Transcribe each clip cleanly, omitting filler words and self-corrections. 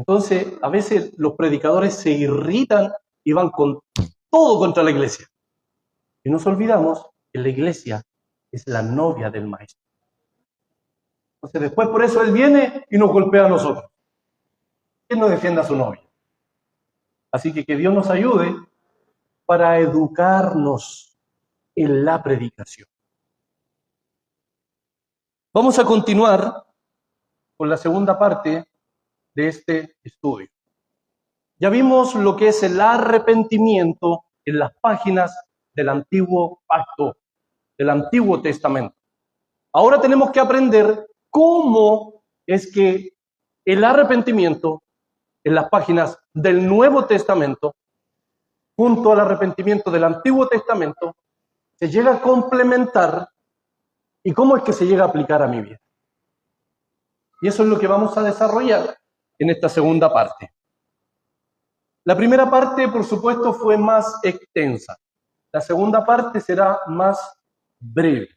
Entonces, a veces los predicadores se irritan y van con todo contra la iglesia. Y nos olvidamos que la iglesia es la novia del maestro. Entonces, después por eso él viene y nos golpea a nosotros. Él no defiende a su novia. Así que Dios nos ayude para educarnos en la predicación. Vamos a continuar con la segunda parte de este estudio. Ya vimos lo que es el arrepentimiento en las páginas del Antiguo Pacto, del Antiguo Testamento. Ahora tenemos que aprender cómo es que el arrepentimiento en las páginas del Nuevo Testamento, junto al arrepentimiento del Antiguo Testamento, se llega a complementar y cómo es que se llega a aplicar a mi vida. Y eso es lo que vamos a desarrollar en esta segunda parte. La primera parte, por supuesto, fue más extensa. La segunda parte será más breve.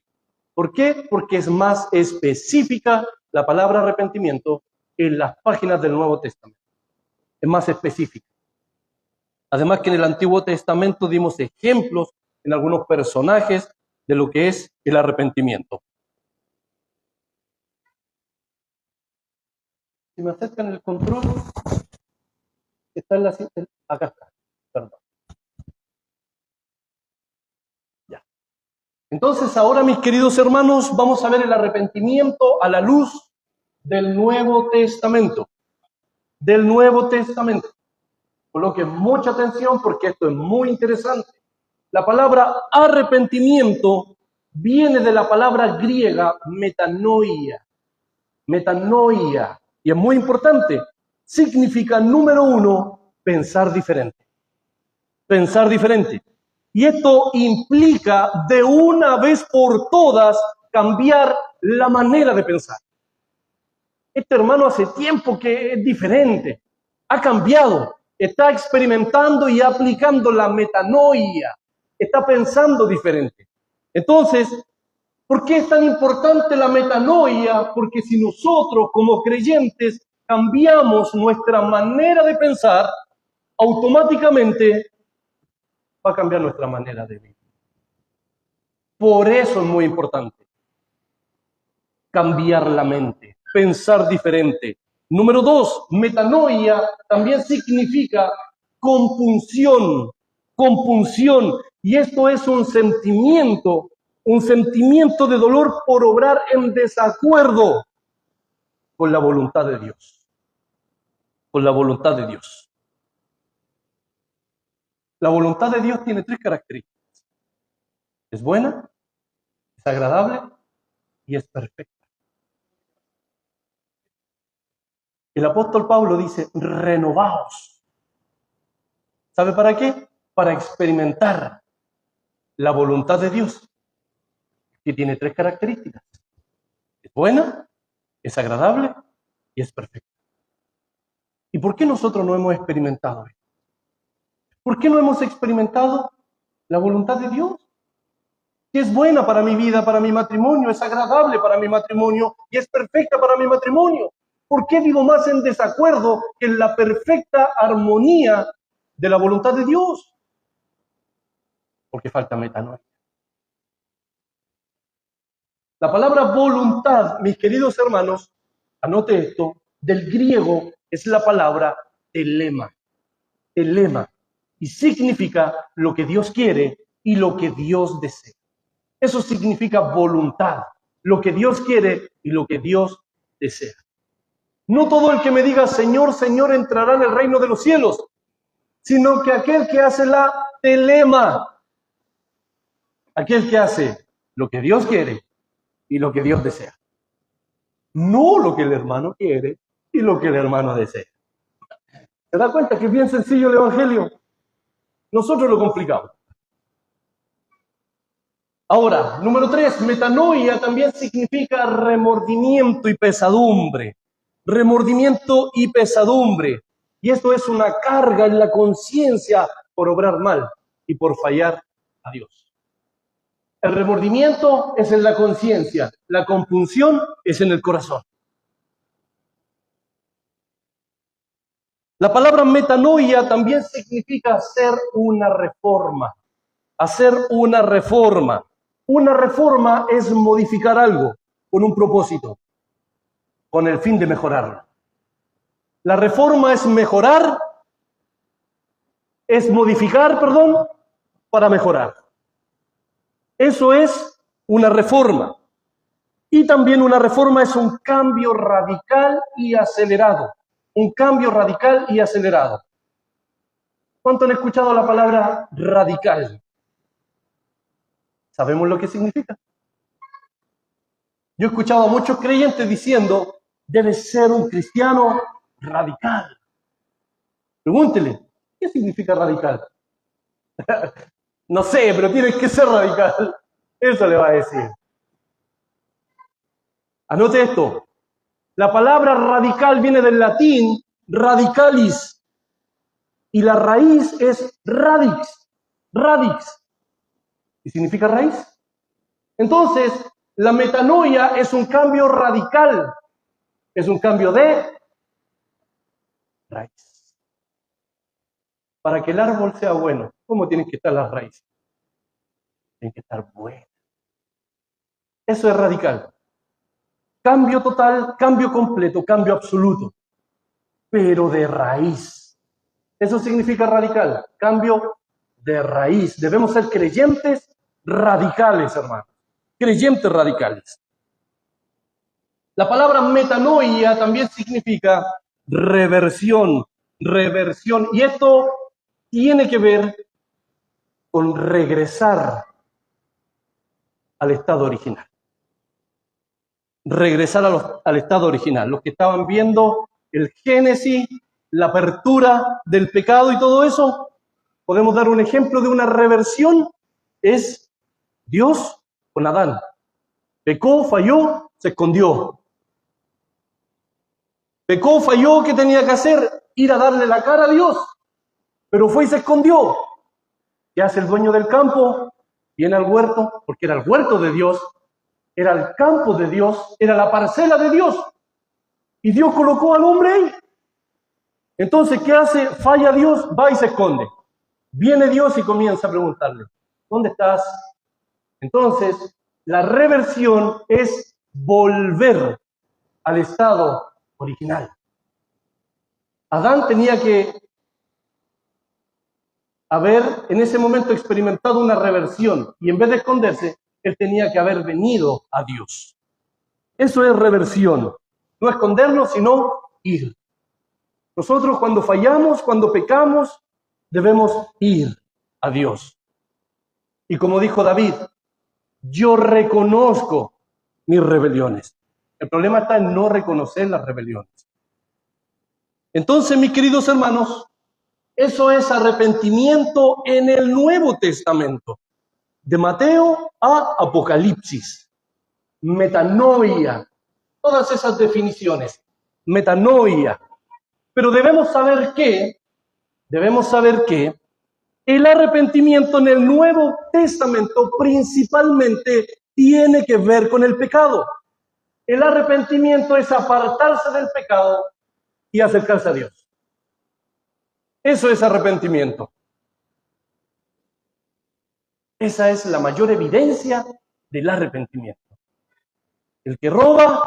¿Por qué? Porque es más específica la palabra arrepentimiento en las páginas del Nuevo Testamento. Es más específica. Además que en el Antiguo Testamento dimos ejemplos en algunos personajes de lo que es el arrepentimiento. Si me acercan el control, está en la... Acá está, perdón. Ya. Entonces ahora, mis queridos hermanos, vamos a ver el arrepentimiento a la luz del Nuevo Testamento. Del Nuevo Testamento. Coloquen mucha atención porque esto es muy interesante. La palabra arrepentimiento viene de la palabra griega metanoia. Metanoia. Y es muy importante. Significa, número uno, pensar diferente. Pensar diferente. Y esto implica de una vez por todas cambiar la manera de pensar. Este hermano hace tiempo que es diferente. Ha cambiado. Está experimentando y aplicando la metanoia. Está pensando diferente. Entonces, ¿por qué es tan importante la metanoia? Porque si nosotros como creyentes cambiamos nuestra manera de pensar, automáticamente va a cambiar nuestra manera de vivir. Por eso es muy importante cambiar la mente, pensar diferente. Número 2, metanoia también significa compunción, compunción. Y esto es un sentimiento de dolor por obrar en desacuerdo con la voluntad de Dios. Con la voluntad de Dios. La voluntad de Dios tiene 3 características. Es buena, es agradable y es perfecta. El apóstol Pablo dice, renovaos. ¿Sabe para qué? Para experimentar la voluntad de Dios, que tiene 3 características. Es buena, es agradable y es perfecta. ¿Y por qué nosotros no hemos experimentado esto? ¿Por qué no hemos experimentado la voluntad de Dios? Que es buena para mi vida, para mi matrimonio, es agradable para mi matrimonio y es perfecta para mi matrimonio. ¿Por qué vivo más en desacuerdo que en la perfecta armonía de la voluntad de Dios? Porque falta metanoia. La palabra voluntad, mis queridos hermanos, anote esto, del griego es la palabra telema. Telema. Y significa lo que Dios quiere y lo que Dios desea. Eso significa voluntad, lo que Dios quiere y lo que Dios desea. No todo el que me diga Señor, Señor entrará en el reino de los cielos, sino que aquel que hace la telema, aquel que hace lo que Dios quiere y lo que Dios desea. No lo que el hermano quiere y lo que el hermano desea. ¿Se da cuenta que es bien sencillo el evangelio? Nosotros lo complicamos. Ahora, número 3, metanoia también significa remordimiento y pesadumbre. Remordimiento y pesadumbre. Y esto es una carga en la conciencia por obrar mal y por fallar a Dios. El remordimiento es en la conciencia, la compunción es en el corazón. La palabra metanoia también significa hacer una reforma. Hacer una reforma. Una reforma es modificar algo con un propósito, con el fin de mejorarlo. La reforma es mejorar, es modificar, perdón, para mejorar. Eso es una reforma. Y también una reforma es un cambio radical y acelerado. Un cambio radical y acelerado. ¿Cuánto han escuchado la palabra radical? ¿Sabemos lo que significa? Yo he escuchado a muchos creyentes diciendo, debes ser un cristiano radical. Pregúntele, ¿qué significa radical? No sé, pero tienes que ser radical. Eso le va a decir. Anote esto. La palabra radical viene del latín radicalis. Y la raíz es radix. Radix. ¿Y significa raíz? Entonces, la metanoia es un cambio radical. Es un cambio de raíz. Para que el árbol sea bueno, ¿cómo tienen que estar las raíces? Tienen que estar buenas. Eso es radical. Cambio total, cambio completo, cambio absoluto. Pero de raíz. Eso significa radical. Cambio de raíz. Debemos ser creyentes radicales, hermanos. Creyentes radicales. La palabra metanoia también significa reversión. Reversión. Y esto tiene que ver con regresar al estado original. Regresar al estado original. Los que estaban viendo el Génesis, la apertura del pecado y todo eso, podemos dar un ejemplo de una reversión. Es Dios con Adán. Pecó, falló, se escondió. Pecó, falló, ¿qué tenía que hacer? Ir a darle la cara a Dios. Pero fue y se escondió. ¿Qué hace el dueño del campo? Viene al huerto, porque era el huerto de Dios, era el campo de Dios, era la parcela de Dios. Y Dios colocó al hombre ahí. Entonces, ¿qué hace? Falla Dios, va y se esconde. Viene Dios y comienza a preguntarle, ¿dónde estás? Entonces, la reversión es volver al estado original. Adán tenía que haber en ese momento experimentado una reversión y en vez de esconderse, él tenía que haber venido a Dios. Eso es reversión. No escondernos, sino ir. Nosotros cuando fallamos, cuando pecamos, debemos ir a Dios. Y como dijo David, yo reconozco mis rebeliones. El problema está en no reconocer las rebeliones. Entonces, mis queridos hermanos, eso es arrepentimiento en el Nuevo Testamento. De Mateo a Apocalipsis. Metanoia. Todas esas definiciones. Metanoia. Pero debemos saber que el arrepentimiento en el Nuevo Testamento principalmente tiene que ver con el pecado. El arrepentimiento es apartarse del pecado y acercarse a Dios. Eso es arrepentimiento. Esa es la mayor evidencia del arrepentimiento. El que roba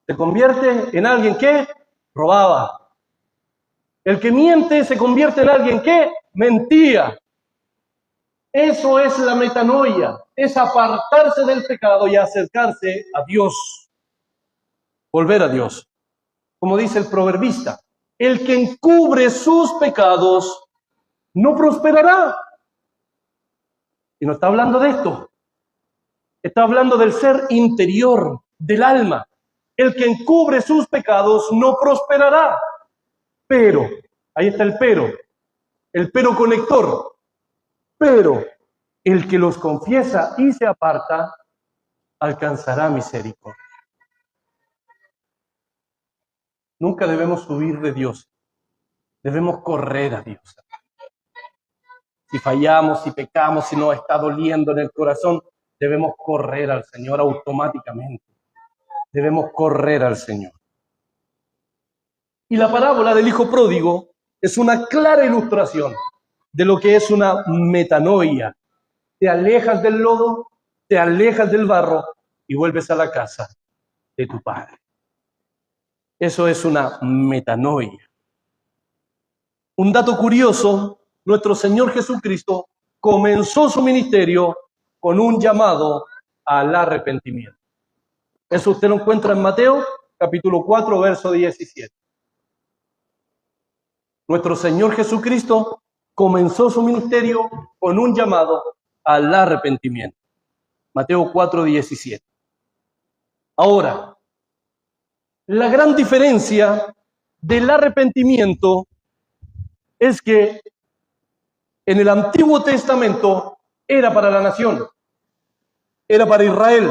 se convierte en alguien que robaba. El que miente se convierte en alguien que mentía. Eso es la metanoia, es apartarse del pecado y acercarse a Dios. Volver a Dios. Como dice el proverbista, el que encubre sus pecados no prosperará. Y no está hablando de esto. Está hablando del ser interior, del alma. El que encubre sus pecados no prosperará. Pero, ahí está el pero conector. Pero el que los confiesa y se aparta, alcanzará misericordia. Nunca debemos huir de Dios. Debemos correr a Dios. Si fallamos, si pecamos, si nos está doliendo en el corazón, debemos correr al Señor automáticamente. Debemos correr al Señor. Y la parábola del hijo pródigo es una clara ilustración de lo que es una metanoia. Te alejas del lodo, te alejas del barro y vuelves a la casa de tu padre. Eso es una metanoia. Un dato curioso, nuestro Señor Jesucristo comenzó su ministerio con un llamado al arrepentimiento. Eso usted lo encuentra en Mateo, capítulo 4, verso 17. Nuestro Señor Jesucristo comenzó su ministerio con un llamado al arrepentimiento. Mateo 4, 17. Ahora, la gran diferencia del arrepentimiento es que en el Antiguo Testamento era para la nación, era para Israel.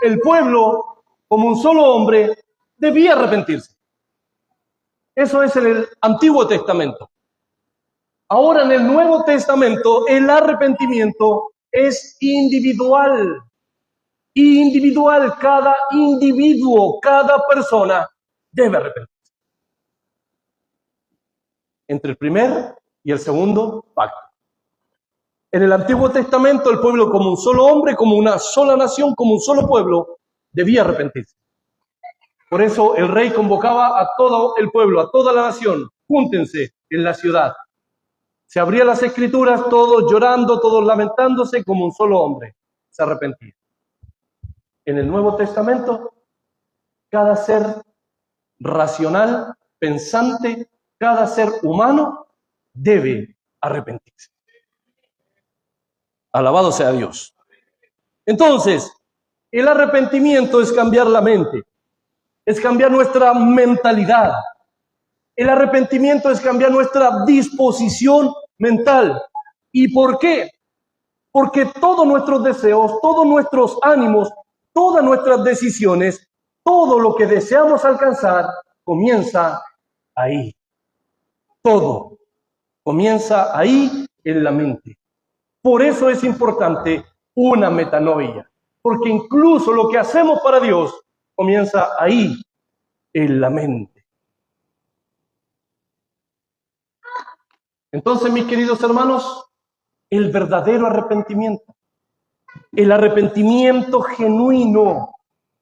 El pueblo, como un solo hombre, debía arrepentirse. Eso es en el Antiguo Testamento. Ahora en el Nuevo Testamento el arrepentimiento es individual. Individual, cada individuo, cada persona debe arrepentirse. Entre el primer y el segundo pacto. En el Antiguo Testamento el pueblo como un solo hombre, como una sola nación, como un solo pueblo, debía arrepentirse. Por eso el rey convocaba a todo el pueblo, a toda la nación, júntense en la ciudad. Se abrían las escrituras, todos llorando, todos lamentándose, como un solo hombre se arrepentía. En el Nuevo Testamento, cada ser racional, pensante, cada ser humano debe arrepentirse. Alabado sea Dios. Entonces, el arrepentimiento es cambiar la mente, es cambiar nuestra mentalidad. El arrepentimiento es cambiar nuestra disposición mental. ¿Y por qué? Porque todos nuestros deseos, todos nuestros ánimos, todas nuestras decisiones, todo lo que deseamos alcanzar, comienza ahí. Todo comienza ahí en la mente. Por eso es importante una metanoia, porque incluso lo que hacemos para Dios comienza ahí en la mente. Entonces, mis queridos hermanos, el verdadero arrepentimiento, el arrepentimiento genuino,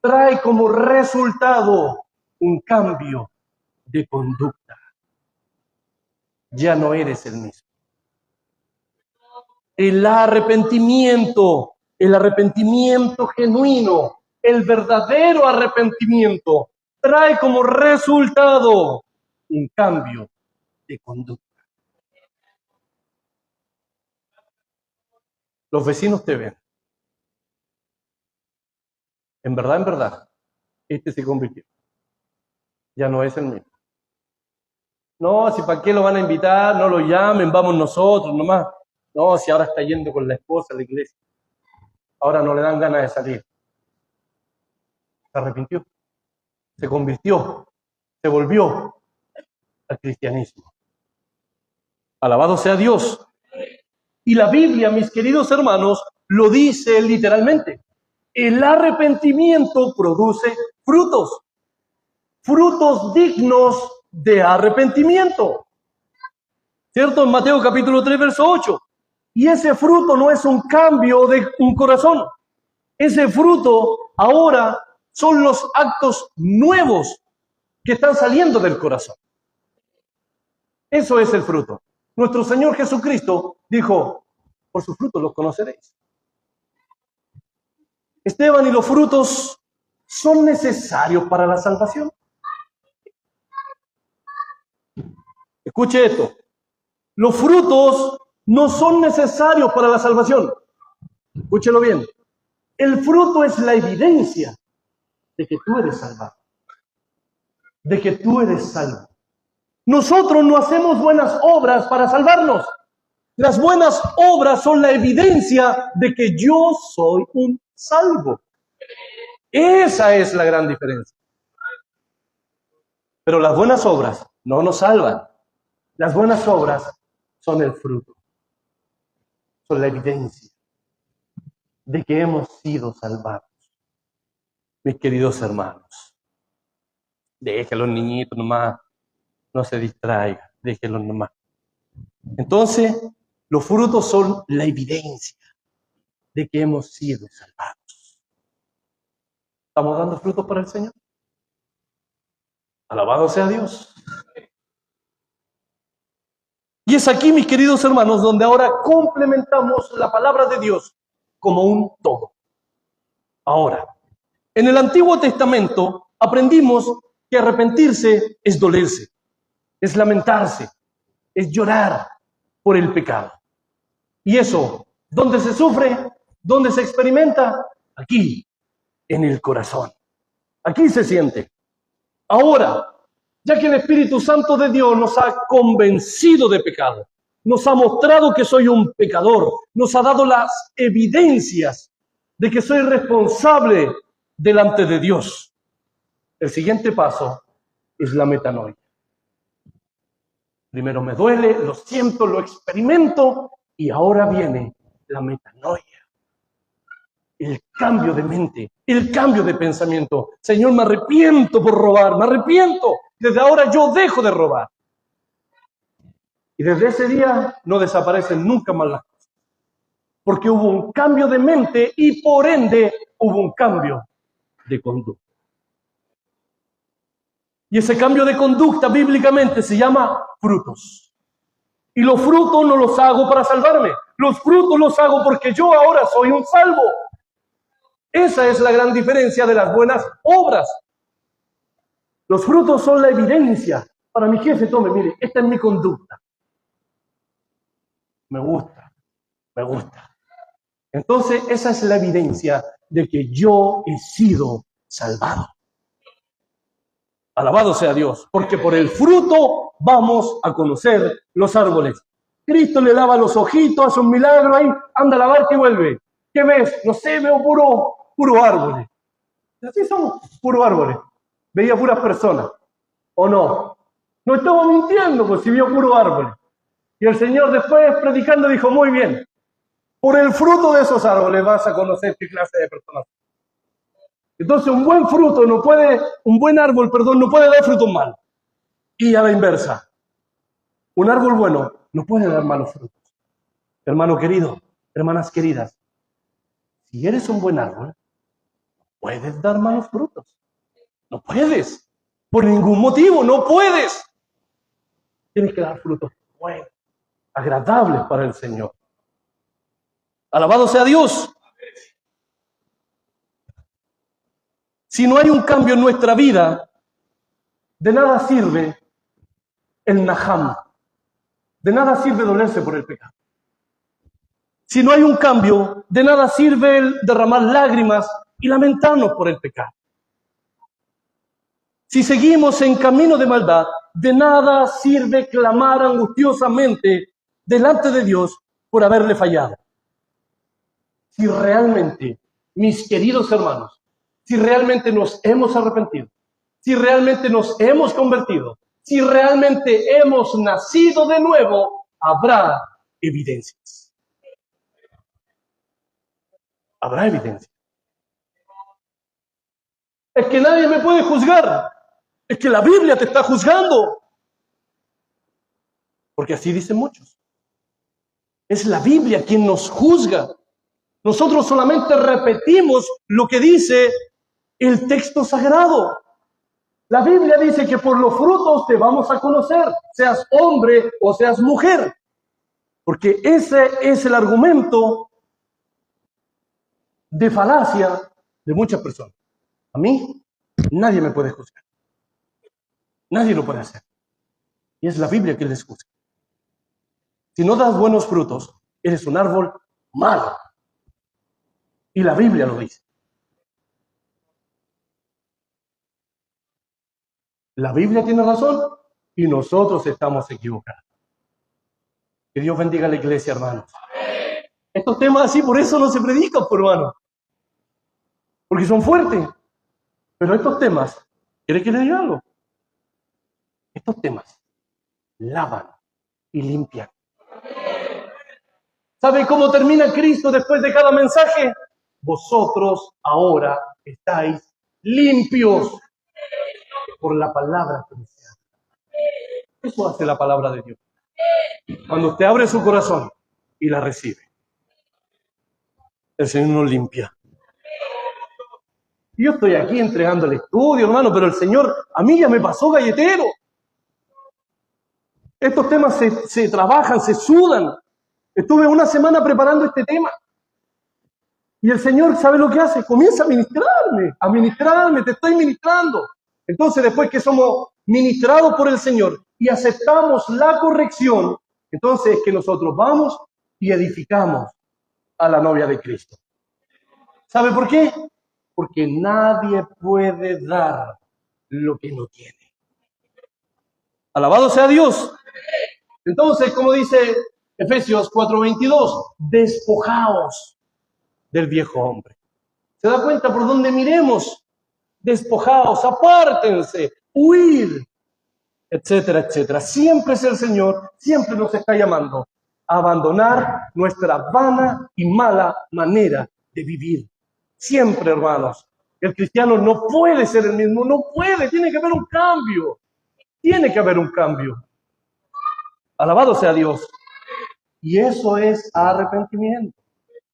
trae como resultado un cambio de conducta. Ya no eres el mismo. El arrepentimiento genuino, el verdadero arrepentimiento, trae como resultado un cambio de conducta. Los vecinos te ven. En verdad, este se convirtió. Ya no es el mismo. No, si para qué lo van a invitar, no lo llamen, vamos nosotros nomás. No, si ahora está yendo con la esposa a la iglesia. Ahora no le dan ganas de salir. Se arrepintió, se convirtió, se volvió al cristianismo. Alabado sea Dios. Y la Biblia, mis queridos hermanos, lo dice literalmente. El arrepentimiento produce frutos. Frutos dignos de arrepentimiento. ¿Cierto? En Mateo capítulo 3, verso 8. Y ese fruto no es un cambio de un corazón. Ese fruto ahora son los actos nuevos que están saliendo del corazón. Eso es el fruto. Nuestro Señor Jesucristo dijo, por sus frutos los conoceréis. Esteban, ¿y los frutos son necesarios para la salvación? Escuche esto. Los frutos no son necesarios para la salvación. Escúchelo bien. El fruto es la evidencia de que tú eres salvado. De que tú eres salvo. Nosotros no hacemos buenas obras para salvarnos. Las buenas obras son la evidencia de que yo soy un salvo. Esa es la gran diferencia. Pero las buenas obras no nos salvan. Las buenas obras son el fruto. Son la evidencia de que hemos sido salvados. Mis queridos hermanos, deje a los niñitos nomás. no se distraiga, déjelo nomás. Entonces, los frutos son la evidencia de que hemos sido salvados. ¿Estamos dando frutos para el Señor? Alabado sea Dios. Y es aquí, mis queridos hermanos, donde ahora complementamos la palabra de Dios como un todo. Ahora, en el Antiguo Testamento aprendimos que arrepentirse es dolerse, es lamentarse, es llorar por el pecado. Y eso, ¿dónde se sufre? ¿Dónde se experimenta? Aquí, en el corazón. Aquí se siente. Ahora, ya que el Espíritu Santo de Dios nos ha convencido de pecado, nos ha mostrado que soy un pecador, nos ha dado las evidencias de que soy responsable delante de Dios. El siguiente paso es la metanoia. Primero me duele, lo siento, lo experimento y ahora viene la metanoia. El cambio de mente, el cambio de pensamiento. Señor, me arrepiento por robar, me arrepiento. Desde ahora yo dejo de robar. Y desde ese día no desaparecen nunca más las cosas. Porque hubo un cambio de mente y por ende hubo un cambio de conducta. Y ese cambio de conducta bíblicamente se llama frutos. Y los frutos no los hago para salvarme. Los frutos los hago porque yo ahora soy un salvo. Esa es la gran diferencia de las buenas obras. Los frutos son la evidencia. Para mi jefe, tome, mire, esta es mi conducta. Me gusta, me gusta. Entonces, esa es la evidencia de que yo he sido salvado. Alabado sea Dios, porque por el fruto vamos a conocer los árboles. Cristo le lava los ojitos, hace un milagro ahí, anda a lavarte y vuelve. ¿Qué ves? No sé, veo puro árboles. Así somos, puro árboles. Veía puras personas, ¿o no? No estaba mintiendo, pues si vio puro árboles. Y el Señor después, predicando, dijo, muy bien, por el fruto de esos árboles vas a conocer qué clase de personas. Entonces un buen árbol no puede dar frutos malos. Y a la inversa, un árbol bueno no puede dar malos frutos. Hermano querido, hermanas queridas, si eres un buen árbol, no puedes dar malos frutos. No puedes. Por ningún motivo, no puedes. Tienes que dar frutos buenos, agradables para el Señor. Alabado sea Dios. Si no hay un cambio en nuestra vida, de nada sirve el naham. De nada sirve dolerse por el pecado. Si no hay un cambio, de nada sirve el derramar lágrimas y lamentarnos por el pecado. Si seguimos en camino de maldad, de nada sirve clamar angustiosamente delante de Dios por haberle fallado. Si realmente, mis queridos hermanos, si realmente nos hemos arrepentido, si realmente nos hemos convertido, si realmente hemos nacido de nuevo, habrá evidencias. Habrá evidencias. Es que nadie me puede juzgar. Es que la Biblia te está juzgando. Porque así dicen muchos. Es la Biblia quien nos juzga. Nosotros solamente repetimos lo que dice el texto sagrado. La Biblia dice que por los frutos te vamos a conocer, seas hombre o seas mujer. Porque ese es el argumento de falacia de muchas personas. A mí, nadie me puede juzgar. Nadie lo puede hacer. Y es la Biblia que les juzga. Si no das buenos frutos, eres un árbol malo. Y la Biblia lo dice. La Biblia tiene razón y nosotros estamos equivocados. Que Dios bendiga a la iglesia, hermanos. Estos temas así, por eso no se predican, hermano. Porque son fuertes. Pero estos temas, ¿quiere que le diga algo? Estos temas lavan y limpian. ¿Sabe cómo termina Cristo después de cada mensaje? Vosotros ahora estáis limpios por la palabra que me sea. Eso hace la palabra de Dios. Cuando usted abre su corazón y la recibe, el Señor nos limpia. Yo estoy aquí entregando el estudio, hermano, pero el Señor a mí ya me pasó galletero. Estos temas se trabajan, se sudan. Estuve una semana preparando este tema. Y el Señor, ¿sabe lo que hace? Comienza a ministrarme, te estoy ministrando. Entonces, después que somos ministrados por el Señor y aceptamos la corrección, entonces es que nosotros vamos y edificamos a la novia de Cristo. ¿Sabe por qué? Porque nadie puede dar lo que no tiene. Alabado sea Dios. Entonces, como dice Efesios 4:22, despojaos del viejo hombre. ¿Se da cuenta por dónde miremos? Despojaos, apártense, huir, etcétera, etcétera. Siempre es el Señor, siempre nos está llamando a abandonar nuestra vana y mala manera de vivir. Siempre, hermanos. El cristiano no puede ser el mismo, no puede, tiene que haber un cambio. Tiene que haber un cambio. Alabado sea Dios. Y eso es arrepentimiento.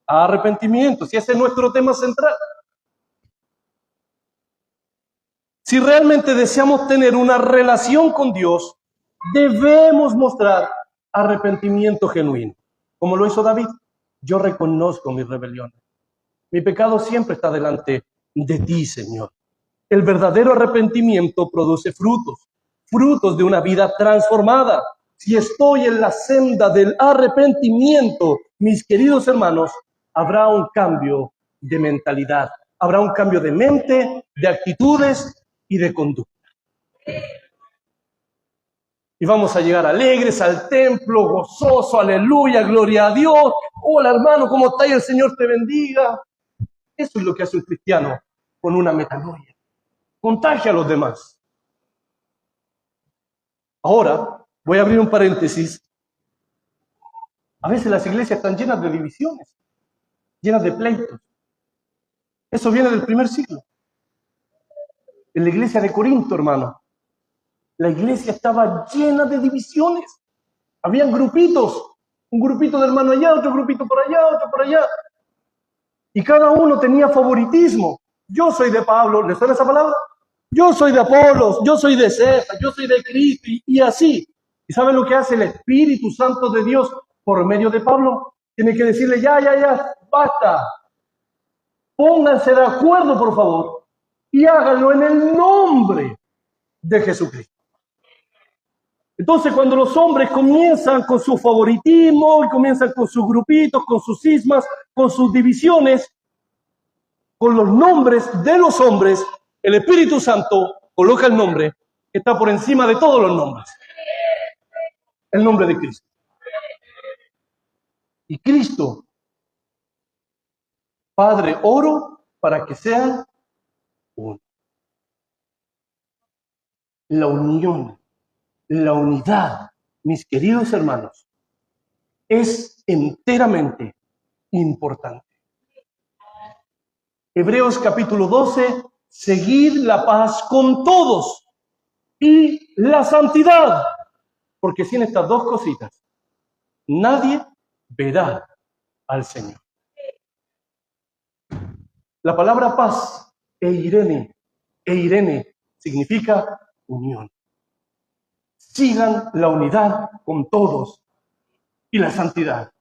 Arrepentimiento, si ese es nuestro tema central. Si realmente deseamos tener una relación con Dios, debemos mostrar arrepentimiento genuino. Como lo hizo David. Yo reconozco mis rebeliones. Mi pecado siempre está delante de ti, Señor. El verdadero arrepentimiento produce frutos, frutos de una vida transformada. Si estoy en la senda del arrepentimiento, mis queridos hermanos, habrá un cambio de mentalidad, habrá un cambio de mente, de actitudes y de conducta. Y vamos a llegar alegres al templo, gozoso, aleluya, gloria a Dios. Hola hermano, ¿cómo está? Y el Señor te bendiga. Eso es lo que hace un cristiano con una metanoia. Contagia a los demás. Ahora, voy a abrir un paréntesis. A veces las iglesias están llenas de divisiones, llenas de pleitos. Eso viene del primer siglo. En la iglesia de Corinto, hermano, la iglesia estaba llena de divisiones. Habían grupitos, un grupito de hermano allá, otro grupito por allá, otro por allá. Y cada uno tenía favoritismo. Yo soy de Pablo, ¿le suena esa palabra? Yo soy de Apolos, yo soy de César, yo soy de Cristo, y así. ¿Y saben lo que hace el Espíritu Santo de Dios por medio de Pablo? Tiene que decirle, ya, basta. Pónganse de acuerdo, por favor, y háganlo en el nombre de Jesucristo. Entonces, cuando los hombres comienzan con su favoritismo, y comienzan con sus grupitos, con sus cismas, con sus divisiones, con los nombres de los hombres, el Espíritu Santo coloca el nombre que está por encima de todos los nombres. El nombre de Cristo. Y Cristo, Padre, oro para que sean uno. La unión, la unidad, mis queridos hermanos, es enteramente importante. Hebreos capítulo 12, seguid la paz con todos y la santidad, porque sin estas dos cositas, nadie verá al Señor. La palabra paz, eirene, significa unión. Sigan la unidad con todos y la santidad,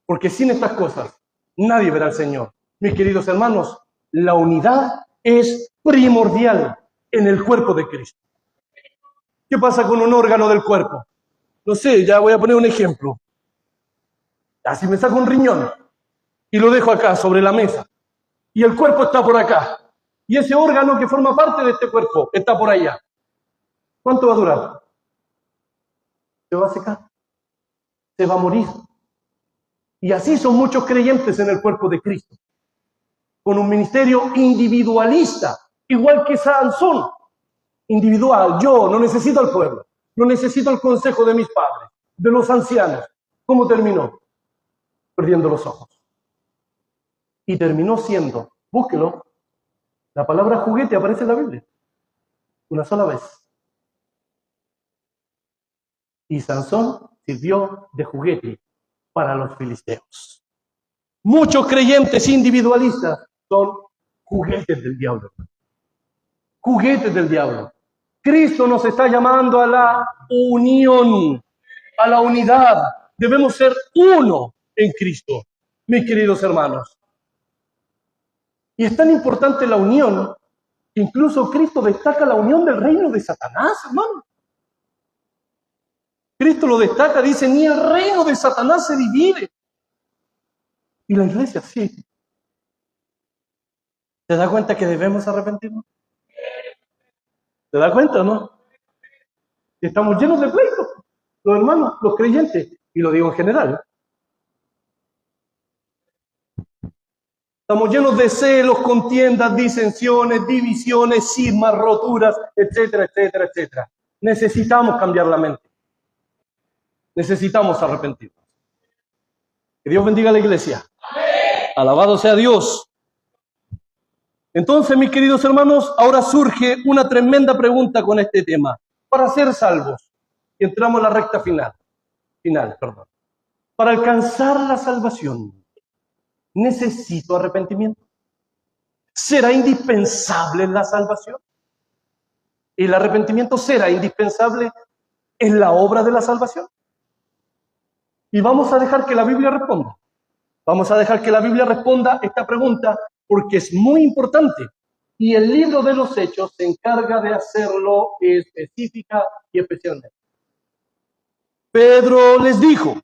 porque sin estas cosas, nadie verá al Señor. Mis queridos hermanos, la unidad es primordial en el cuerpo de Cristo. ¿Qué pasa con un órgano del cuerpo? No sé, ya voy a poner un ejemplo. Así me saco un riñón y lo dejo acá sobre la mesa y el cuerpo está por acá y ese órgano que forma parte de este cuerpo está por allá. ¿Cuánto va a durar? Se va a secar, se va a morir. Y así son muchos creyentes en el cuerpo de Cristo, con un ministerio individualista, igual que Sansón, individual. Yo no necesito al pueblo, no necesito el consejo de mis padres, de los ancianos. ¿Cómo terminó? Perdiendo los ojos. Y terminó siendo, búsquelo, la palabra juguete aparece en la Biblia, una sola vez. Y Sansón sirvió de juguete para los filisteos. Muchos creyentes individualistas son juguetes del diablo. Juguetes del diablo. Cristo nos está llamando a la unión, a la unidad. Debemos ser uno en Cristo, mis queridos hermanos. Y es tan importante la unión que incluso Cristo destaca la unión del reino de Satanás, hermano. Cristo lo destaca, dice, ni el reino de Satanás se divide. Y la iglesia sí. ¿Te das cuenta que debemos arrepentirnos? ¿Te das cuenta, no? Estamos llenos de pleitos, los hermanos, los creyentes, y lo digo en general. Estamos llenos de celos, contiendas, disensiones, divisiones, cismas, roturas, etcétera, etcétera, etcétera. Necesitamos cambiar la mente. Necesitamos arrepentirnos. Que Dios bendiga a la iglesia. Alabado sea Dios. Entonces, mis queridos hermanos, ahora surge una tremenda pregunta con este tema. Para ser salvos, y entramos en la recta final. Para alcanzar la salvación, necesito arrepentimiento. ¿Será indispensable la salvación? ¿El arrepentimiento será indispensable en la obra de la salvación? Y vamos a dejar que la Biblia responda. Vamos a dejar que la Biblia responda esta pregunta porque es muy importante. Y el libro de los Hechos se encarga de hacerlo específica y especialmente. Pedro les dijo,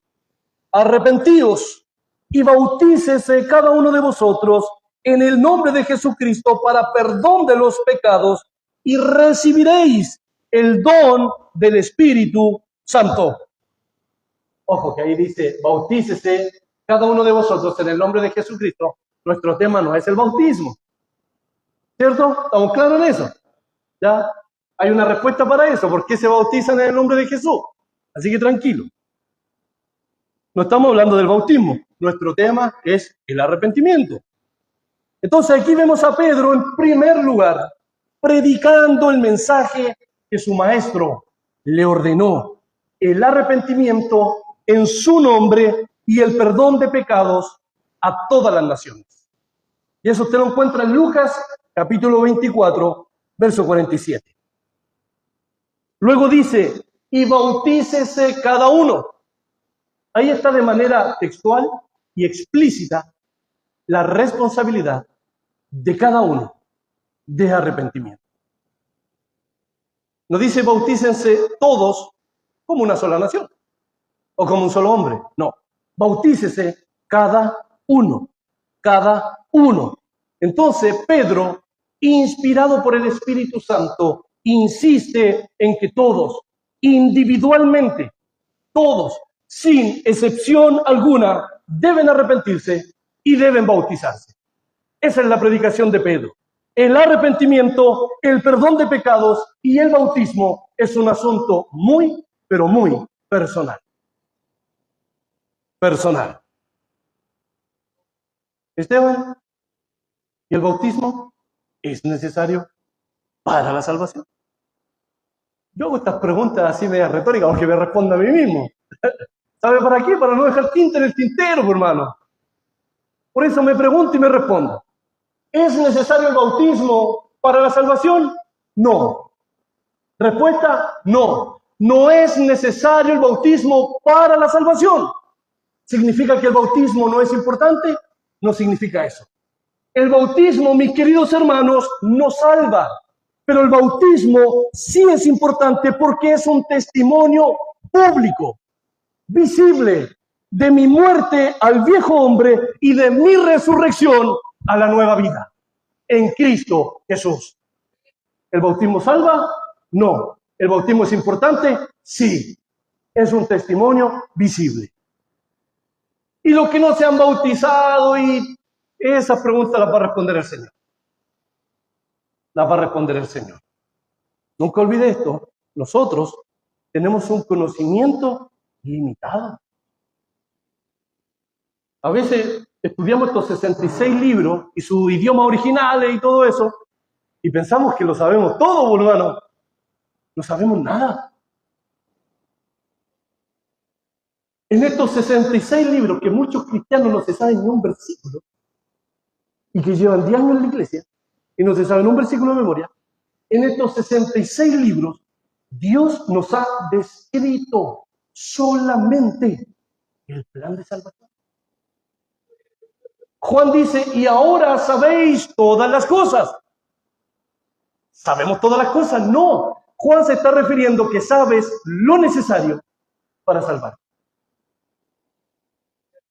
arrepentíos y bautícese cada uno de vosotros en el nombre de Jesucristo para perdón de los pecados y recibiréis el don del Espíritu Santo. Ojo, que ahí dice, bautícese cada uno de vosotros en el nombre de Jesucristo. Nuestro tema no es el bautismo. ¿Cierto? ¿Estamos claros en eso? ¿Ya? Hay una respuesta para eso. ¿Por qué se bautizan en el nombre de Jesús? Así que tranquilo. No estamos hablando del bautismo. Nuestro tema es el arrepentimiento. Entonces aquí vemos a Pedro en primer lugar predicando el mensaje que su maestro le ordenó. El arrepentimiento en su nombre y el perdón de pecados a todas las naciones. Y eso usted lo encuentra en Lucas capítulo 24, verso 47. Luego dice, y bautícese cada uno. Ahí está de manera textual y explícita la responsabilidad de cada uno de arrepentimiento. No dice bautícense todos como una sola nación o como un solo hombre. No, bautícese cada uno, cada uno. Entonces Pedro, inspirado por el Espíritu Santo, insiste en que todos, individualmente, todos, sin excepción alguna, deben arrepentirse y deben bautizarse. Esa es la predicación de Pedro. El arrepentimiento, el perdón de pecados y el bautismo es un asunto muy, pero muy personal. Personal. Esteban, ¿y el bautismo es necesario para la salvación? Yo hago estas preguntas así medio retóricas porque me respondo a mí mismo. ¿Sabe para qué? Para no dejar tinta en el tintero, hermano. Por eso me pregunto y me respondo. ¿Es necesario el bautismo para la salvación? No. Respuesta, no. No es necesario el bautismo para la salvación. ¿Significa que el bautismo no es importante? No significa eso. El bautismo, mis queridos hermanos, no salva. Pero el bautismo sí es importante porque es un testimonio público, visible, de mi muerte al viejo hombre y de mi resurrección a la nueva vida en Cristo Jesús. ¿El bautismo salva? No. ¿El bautismo es importante? Sí. Es un testimonio visible. Y los que no se han bautizado y esas preguntas las va a responder el Señor. Las va a responder el Señor. Nunca olvide esto. Nosotros tenemos un conocimiento limitado. A veces estudiamos estos 66 libros y sus idiomas originales y todo eso, y pensamos que lo sabemos todo, hermano. No sabemos nada. En estos 66 libros que muchos cristianos no se saben ni un versículo, y que llevan 10 años en la iglesia, y no se saben un versículo de memoria, en estos 66 libros, Dios nos ha descrito solamente el plan de salvación. Juan dice, y ahora sabéis todas las cosas. ¿Sabemos todas las cosas? No. Juan se está refiriendo que sabes lo necesario para salvar.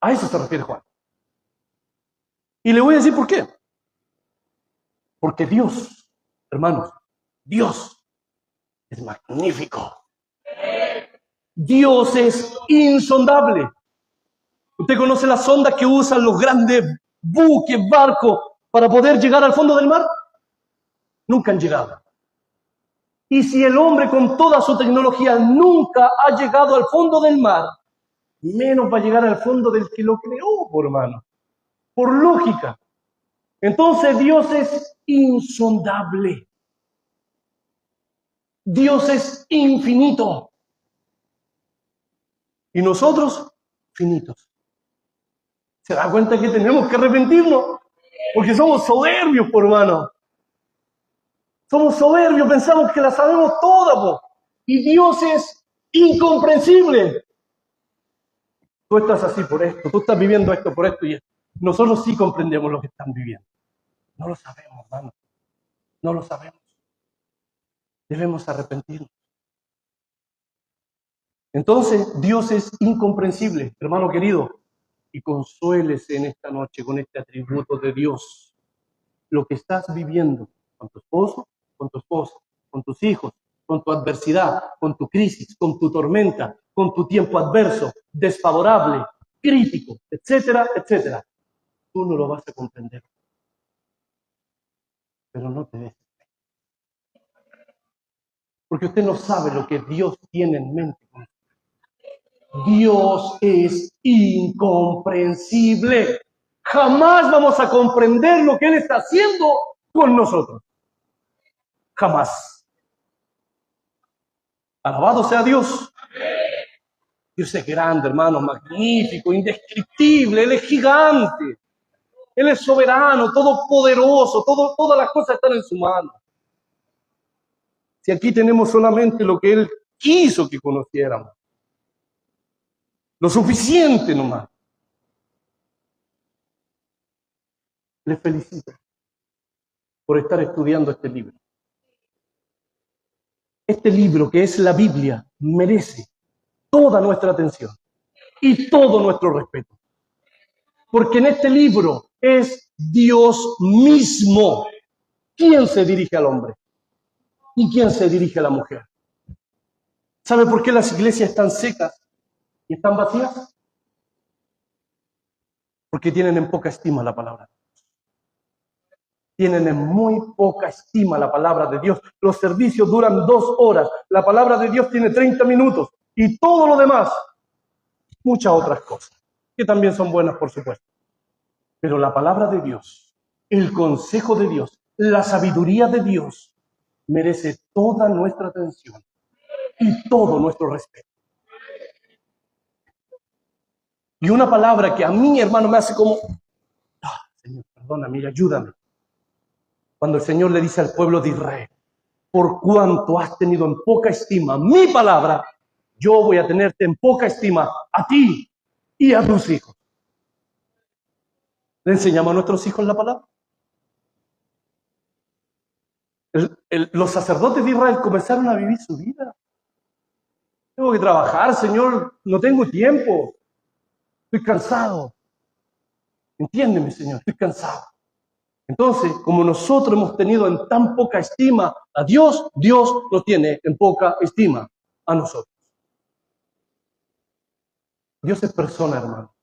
A eso se refiere Juan. Y le voy a decir por qué. Porque Dios, hermanos, Dios es magnífico. Dios es insondable. ¿Usted conoce la sonda que usan los grandes buques, barcos, para poder llegar al fondo del mar? Nunca han llegado. Y si el hombre con toda su tecnología nunca ha llegado al fondo del mar, menos va a llegar al fondo del que lo creó, por hermano. Por lógica. Entonces Dios es insondable. Dios es infinito. Y nosotros, finitos. ¿Se da cuenta que tenemos que arrepentirnos? Porque somos soberbios, por hermano. Somos soberbios, pensamos que la sabemos toda, po. Y Dios es incomprensible. Tú estás así por esto, tú estás viviendo esto por esto y esto. Nosotros sí comprendemos lo que están viviendo. No lo sabemos, hermano. No lo sabemos. Debemos arrepentirnos. Entonces, Dios es incomprensible, hermano querido. Y consuélese en esta noche con este atributo de Dios. Lo que estás viviendo con tu esposo, con tu esposa, con tus hijos, con tu adversidad, con tu crisis, con tu tormenta, con tu tiempo adverso, desfavorable, crítico, etcétera, etcétera. Tú no lo vas a comprender. Pero no te dejes. Porque usted no sabe lo que Dios tiene en mente. Dios es incomprensible. Jamás vamos a comprender lo que Él está haciendo con nosotros. Jamás. Alabado sea Dios. Dios es grande, hermano, magnífico, indescriptible. Él es gigante. Él es soberano, todopoderoso. Todas las cosas están en su mano. Si aquí tenemos solamente lo que Él quiso que conociéramos. Lo suficiente nomás. Les felicito por estar estudiando este libro. Este libro, que es la Biblia, merece toda nuestra atención y todo nuestro respeto. Porque en este libro es Dios mismo quien se dirige al hombre y quien se dirige a la mujer. ¿Sabe por qué las iglesias están secas y están vacías? Porque tienen en poca estima la palabra. Tienen en muy poca estima la palabra de Dios. Los servicios duran 2 horas. La palabra de Dios tiene 30 minutos. Y todo lo demás, muchas otras cosas, que también son buenas, por supuesto. Pero la palabra de Dios, el consejo de Dios, la sabiduría de Dios, merece toda nuestra atención y todo nuestro respeto. Y una palabra que a mí, hermano, me hace como, Señor, perdóname, ayúdame. Cuando el Señor le dice al pueblo de Israel, por cuanto has tenido en poca estima mi palabra, yo voy a tenerte en poca estima a ti y a tus hijos. ¿Le enseñamos a nuestros hijos la palabra? Los sacerdotes de Israel comenzaron a vivir su vida. Tengo que trabajar, Señor, no tengo tiempo. Estoy cansado. Entiéndeme, Señor, estoy cansado. Entonces, como nosotros hemos tenido en tan poca estima a Dios, Dios lo tiene en poca estima a nosotros. Dios es persona, hermano.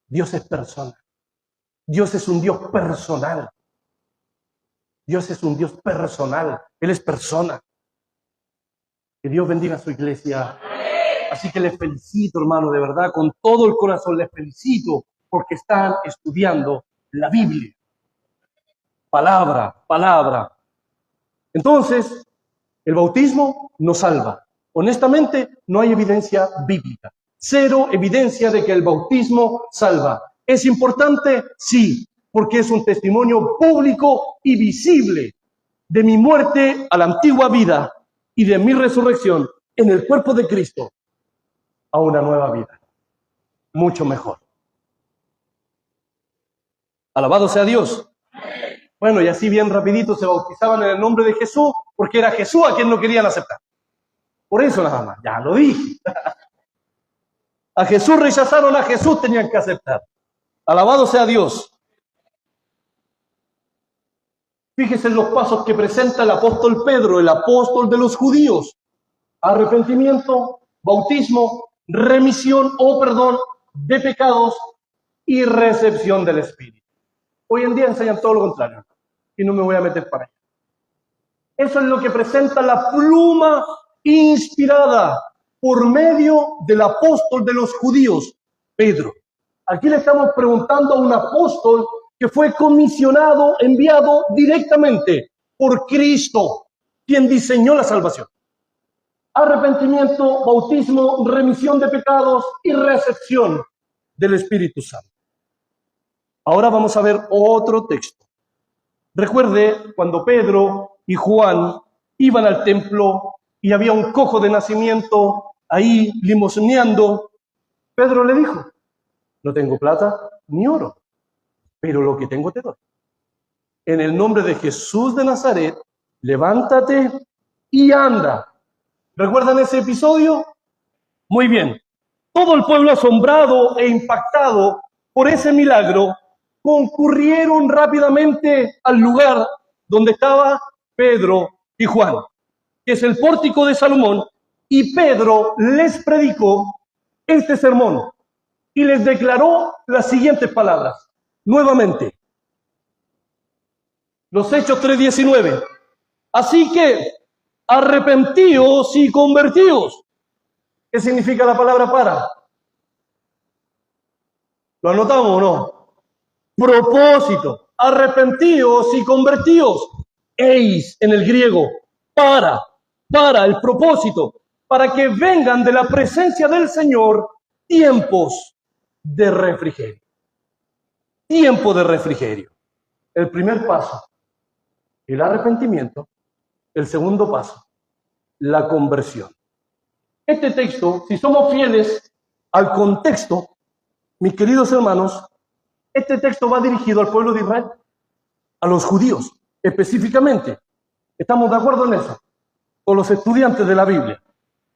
Dios es persona. Dios es un Dios personal. Dios es un Dios personal. Él es persona. Que Dios bendiga a su iglesia. Así que les felicito, hermano, de verdad, con todo el corazón les felicito porque están estudiando la Biblia. Palabra, palabra. Entonces, el bautismo nos salva. Honestamente, no hay evidencia bíblica Cero evidencia de que el bautismo salva. ¿Es importante? Sí, porque es un testimonio público y visible de mi muerte a la antigua vida y de mi resurrección en el cuerpo de Cristo a una nueva vida, mucho mejor. Alabado sea Dios. Bueno, y así bien rapidito se bautizaban en el nombre de Jesús, porque era Jesús a quien no querían aceptar. Por eso nada más, ya lo dije. A Jesús rechazaron, a Jesús tenían que aceptar. Alabado sea Dios. Fíjese en los pasos que presenta el apóstol Pedro, el apóstol de los judíos. Arrepentimiento, bautismo, remisión o perdón de pecados y recepción del Espíritu. Hoy en día enseñan todo lo contrario y no me voy a meter para allá. Eso es lo que presenta la pluma inspirada por medio del apóstol de los judíos, Pedro. Aquí le estamos preguntando a un apóstol que fue comisionado, enviado directamente por Cristo, quien diseñó la salvación. Arrepentimiento, bautismo, remisión de pecados y recepción del Espíritu Santo. Ahora vamos a ver otro texto. Recuerde cuando Pedro y Juan iban al templo y había un cojo de nacimiento ahí limosneando. Pedro le dijo: no tengo plata ni oro, pero lo que tengo te doy. En el nombre de Jesús de Nazaret, levántate y anda. ¿Recuerdan ese episodio? Muy bien. Todo el pueblo asombrado e impactado por ese milagro concurrieron rápidamente al lugar donde estaba Pedro y Juan, que es el pórtico de Salomón, y Pedro les predicó este sermón y les declaró las siguientes palabras. Nuevamente, los Hechos 3:19. Así que arrepentíos y convertíos. ¿Qué significa la palabra para? ¿Lo anotamos o no? Propósito. Arrepentíos y convertíos. Eis en el griego. Para el propósito. Para que vengan de la presencia del Señor tiempos de refrigerio. Tiempo de refrigerio. El primer paso, el arrepentimiento. El segundo paso, la conversión. Este texto, si somos fieles al contexto, mis queridos hermanos, este texto va dirigido al pueblo de Israel, a los judíos específicamente. ¿Estamos de acuerdo en eso? Con los estudiantes de la Biblia.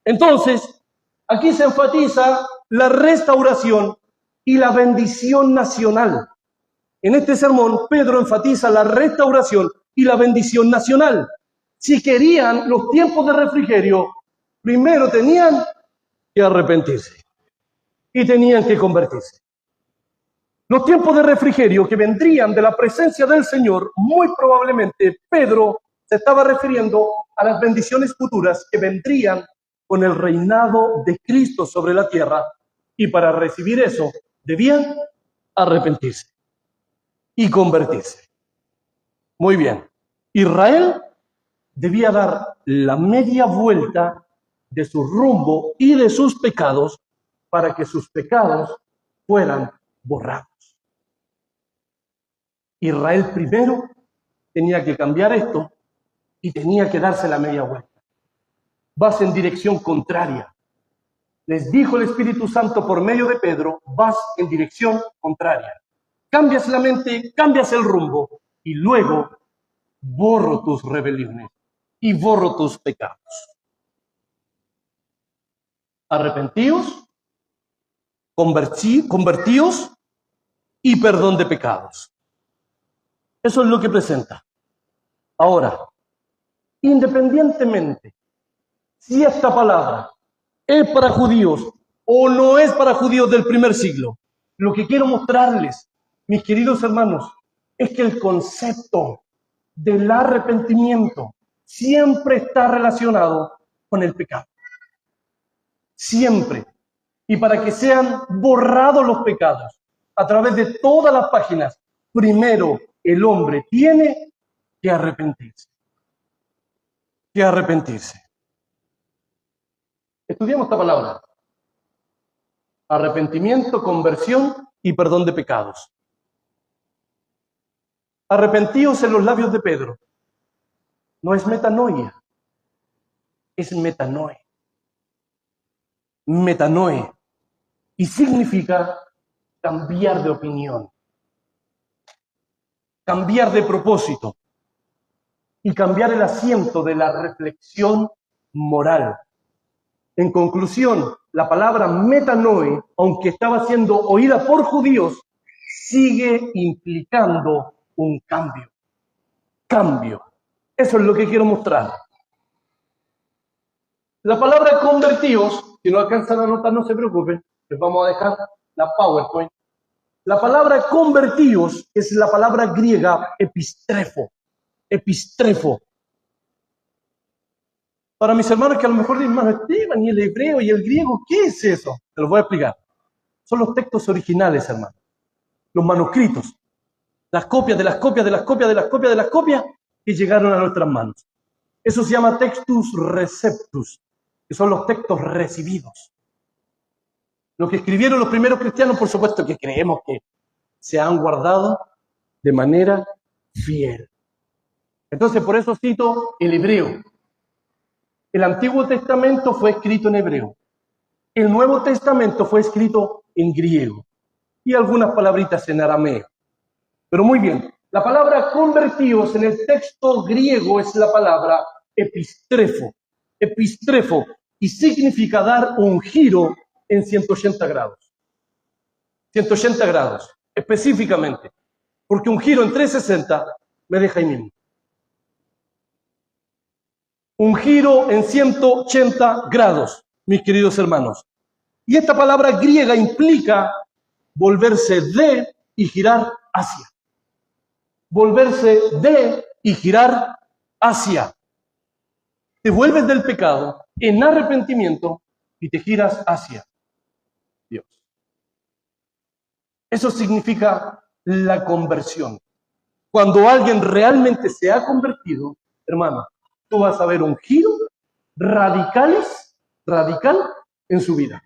Entonces, aquí se enfatiza la restauración y la bendición nacional. En este sermón, Pedro enfatiza la restauración y la bendición nacional. Si querían los tiempos de refrigerio, primero tenían que arrepentirse y tenían que convertirse. Los tiempos de refrigerio que vendrían de la presencia del Señor, muy probablemente Pedro se estaba refiriendo a las bendiciones futuras que vendrían con el reinado de Cristo sobre la tierra, y para recibir eso debían arrepentirse y convertirse. Muy bien. Israel debía dar la media vuelta de su rumbo y de sus pecados para que sus pecados fueran borrados. Israel primero tenía que cambiar esto y tenía que darse la media vuelta. Vas en dirección contraria. Les dijo el Espíritu Santo por medio de Pedro, vas en dirección contraria. Cambias la mente, cambias el rumbo y luego borro tus rebeliones y borro tus pecados. Arrepentíos, convertíos y perdón de pecados. Eso es lo que presenta. Ahora, independientemente si esta palabra es para judíos o no es para judíos del primer siglo, lo que quiero mostrarles, mis queridos hermanos, es que el concepto del arrepentimiento siempre está relacionado con el pecado. Siempre. Y para que sean borrados los pecados a través de todas las páginas, primero el hombre tiene que arrepentirse. Que arrepentirse. Estudiamos esta palabra. Arrepentimiento, conversión y perdón de pecados. Arrepentíos en los labios de Pedro. No es metanoia, es metanoe. Metanoe. Y significa cambiar de opinión, cambiar de propósito y cambiar el asiento de la reflexión moral. En conclusión, la palabra metanoe, aunque estaba siendo oída por judíos, sigue implicando un cambio. Cambio. Eso es lo que quiero mostrar. La palabra convertidos, si no alcanzan a anotar, no se preocupen, les vamos a dejar la PowerPoint. La palabra convertidos es la palabra griega epistrefo. Epistrefo. Para mis hermanos que a lo mejor dicen, hermano Esteban, y el hebreo y el griego, ¿qué es eso? Te lo voy a explicar. Son los textos originales, hermano. Los manuscritos. Las copias de las copias de las copias de las copias de las copias que llegaron a nuestras manos. Eso se llama textus receptus, que son los textos recibidos. Lo que escribieron los primeros cristianos, por supuesto que creemos que se han guardado de manera fiel. Entonces, por eso cito el hebreo. El Antiguo Testamento fue escrito en hebreo. El Nuevo Testamento fue escrito en griego. Y algunas palabritas en arameo. Pero muy bien, la palabra convertidos en el texto griego es la palabra epistrefo. Epistrefo. Y significa dar un giro en 180 grados. 180 grados, específicamente. Porque un giro en 360 me deja ahí mismo. Un giro en 180 grados, mis queridos hermanos. Y esta palabra griega implica volverse de y girar hacia. Volverse de y girar hacia. Te vuelves del pecado en arrepentimiento y te giras hacia Dios. Eso significa la conversión. Cuando alguien realmente se ha convertido, hermano, tú vas a ver un giro radical en su vida.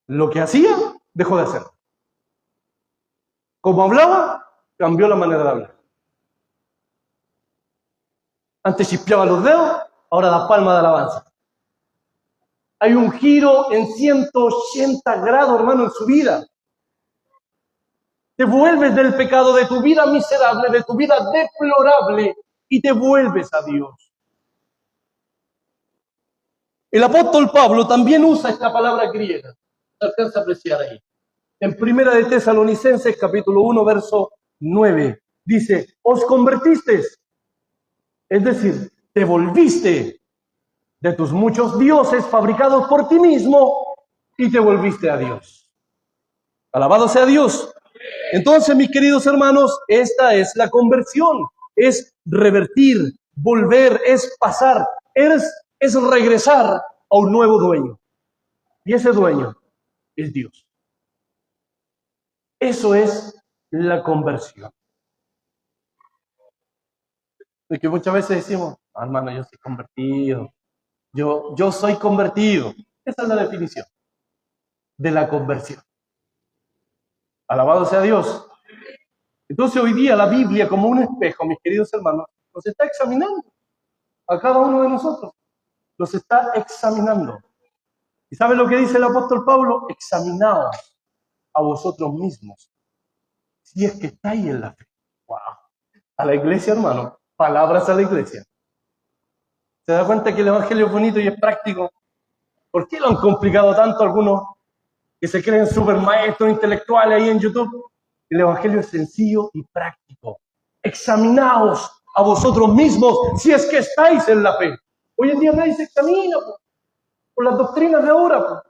Lo que hacía, dejó de hacer. Como hablaba, cambió la manera de hablar. Antes chispeaba los dedos, ahora da palma de alabanza. Hay un giro en 180 grados, hermano, en su vida. Te vuelves del pecado, de tu vida miserable, de tu vida deplorable, y te vuelves a Dios. El apóstol Pablo también usa esta palabra griega. Se alcanza a apreciar ahí. En Primera de Tesalonicenses, capítulo 1, verso 9, dice, os convertisteis, es decir, te volviste de tus muchos dioses fabricados por ti mismo y te volviste a Dios. Alabado sea Dios. Entonces, mis queridos hermanos, esta es la conversión. Es revertir, volver, es pasar, es regresar a un nuevo dueño. Y ese dueño es Dios. Eso es la conversión. De que muchas veces decimos, hermano, yo soy convertido. Yo soy convertido. Esa es la definición de la conversión. Alabado sea Dios. Entonces hoy día la Biblia, como un espejo, mis queridos hermanos, nos está examinando a cada uno de nosotros. Los está examinando. ¿Y saben lo que dice el apóstol Pablo? Examinaos a vosotros mismos, si es que estáis en la fe. ¡Wow! A la iglesia, hermano. Palabras a la iglesia. ¿Se da cuenta que el evangelio es bonito y es práctico? ¿Por qué lo han complicado tanto algunos que se creen super maestros intelectuales ahí en YouTube? El evangelio es sencillo y práctico. Examinaos a vosotros mismos si es que estáis en la fe. Hoy en día nadie se examina por las doctrinas de ahora.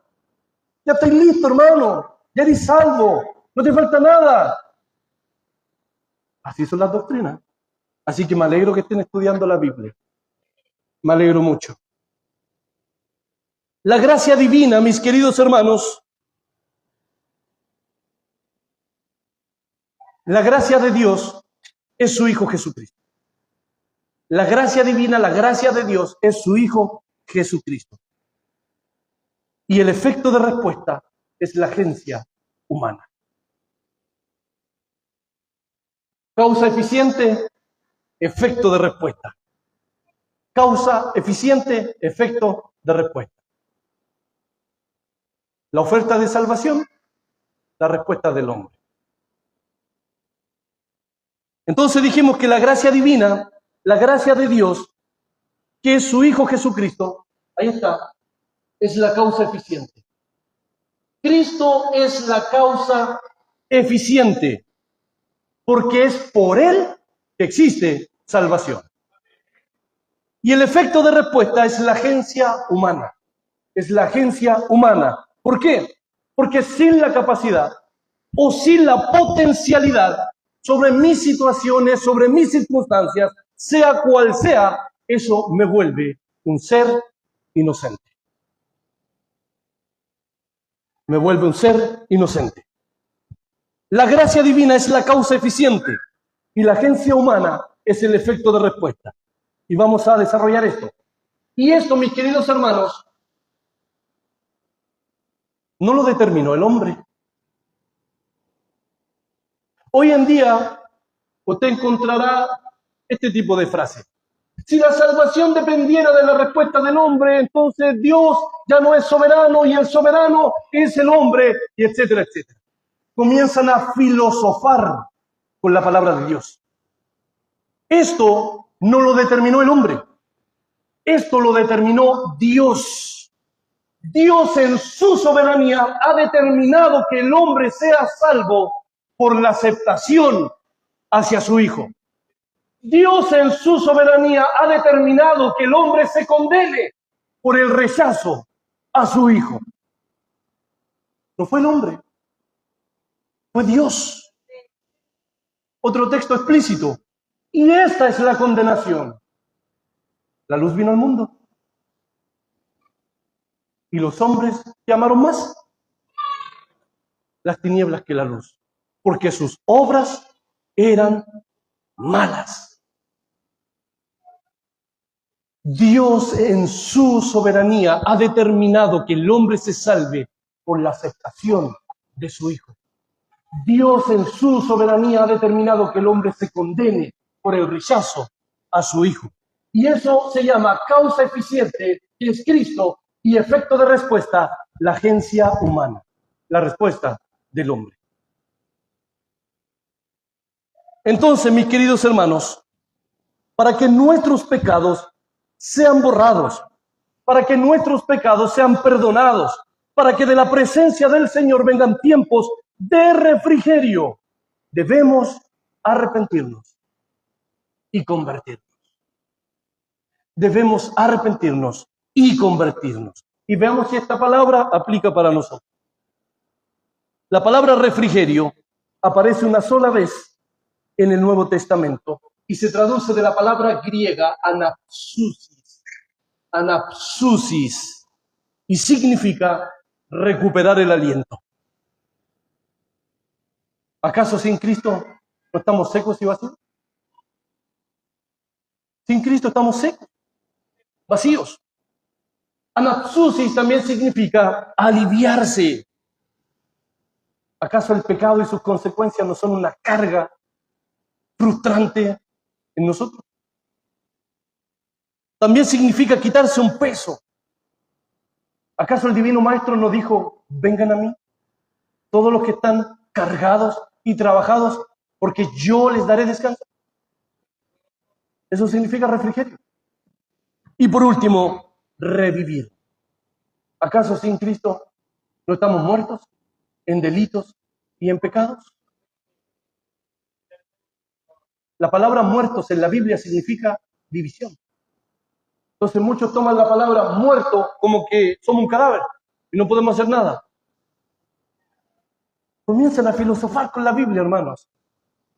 Ya estoy listo, hermano. Ya eres salvo. No te falta nada. Así son las doctrinas. Así que me alegro que estén estudiando la Biblia. Me alegro mucho. La gracia divina, mis queridos hermanos, la gracia de Dios es su Hijo Jesucristo. La gracia divina, la gracia de Dios es su Hijo Jesucristo. Y el efecto de respuesta es la agencia humana. Causa eficiente, efecto de respuesta. Causa eficiente, efecto de respuesta. La oferta de salvación, la respuesta del hombre. Entonces dijimos que la gracia divina, la gracia de Dios, que es su Hijo Jesucristo, ahí está, es la causa eficiente. Cristo es la causa eficiente, porque es por Él que existe salvación. Y el efecto de respuesta es la agencia humana. Es la agencia humana. ¿Por qué? Porque sin la capacidad o sin la potencialidad sobre mis situaciones, sobre mis circunstancias, sea cual sea, eso me vuelve un ser inocente. Me vuelve un ser inocente. La gracia divina es la causa eficiente y la agencia humana es el efecto de respuesta. Y vamos a desarrollar esto. Y esto, mis queridos hermanos, no lo determinó el hombre. Hoy en día, usted encontrará este tipo de frase. Si la salvación dependiera de la respuesta del hombre, entonces Dios ya no es soberano y el soberano es el hombre, y etcétera, etcétera. Comienzan a filosofar con la palabra de Dios. Esto no lo determinó el hombre. Esto lo determinó Dios. Dios en su soberanía ha determinado que el hombre sea salvo por la aceptación hacia su Hijo. Dios en su soberanía ha determinado que el hombre se condene por el rechazo a su Hijo. No fue el hombre, fue Dios. Otro texto explícito. Y esta es la condenación. La luz vino al mundo. Y los hombres que amaron más las tinieblas que la luz, porque sus obras eran malas. Dios en su soberanía ha determinado que el hombre se salve por la aceptación de su Hijo. Dios en su soberanía ha determinado que el hombre se condene por el rechazo a su Hijo. Y eso se llama causa eficiente, que es Cristo, y efecto de respuesta, la agencia humana, la respuesta del hombre. Entonces, mis queridos hermanos, para que nuestros pecados sean borrados, para que nuestros pecados sean perdonados, para que de la presencia del Señor vengan tiempos de refrigerio, debemos arrepentirnos y convertirnos. Debemos arrepentirnos y convertirnos. Y veamos si esta palabra aplica para nosotros. La palabra refrigerio aparece una sola vez en el Nuevo Testamento y se traduce de la palabra griega anapsusis. Anapsusis. Y significa recuperar el aliento. ¿Acaso sin Cristo no estamos secos y vacíos? Sin Cristo estamos secos, vacíos. Anapsusis también significa aliviarse. ¿Acaso el pecado y sus consecuencias no son una carga frustrante en nosotros? También significa quitarse un peso. ¿Acaso el Divino Maestro nos dijo, vengan a mí, todos los que están cargados y trabajados, porque yo les daré descanso? Eso significa refrigerio. Y por último, revivir. ¿Acaso sin Cristo no estamos muertos en delitos y en pecados? La palabra muertos en la Biblia significa división. Entonces muchos toman la palabra muerto como que somos un cadáver y no podemos hacer nada. Comiencen a filosofar con la Biblia, hermanos.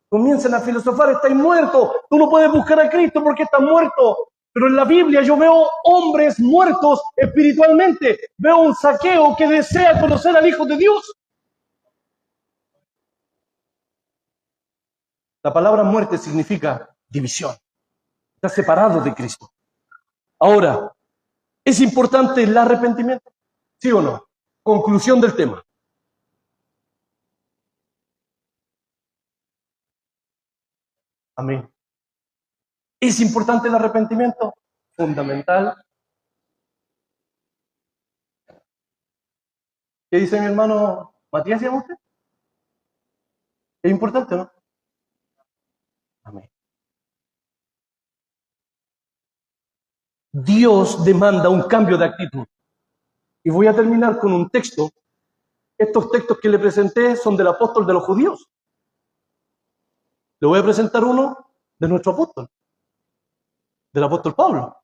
Comiencen a filosofar, estáis muertos. Tú no puedes buscar a Cristo porque estás muerto. Pero en la Biblia yo veo hombres muertos espiritualmente. Veo un Zaqueo que desea conocer al Hijo de Dios. La palabra muerte significa división. Está separado de Cristo. Ahora, ¿es importante el arrepentimiento? ¿Sí o no? Conclusión del tema. Amén. ¿Es importante el arrepentimiento? Fundamental. ¿Qué dice mi hermano Matías y usted? ¿Es importante o no? Amén. Dios demanda un cambio de actitud. Y voy a terminar con un texto. Estos textos que le presenté son del apóstol de los judíos. Le voy a presentar uno de nuestro apóstol, del apóstol Pablo.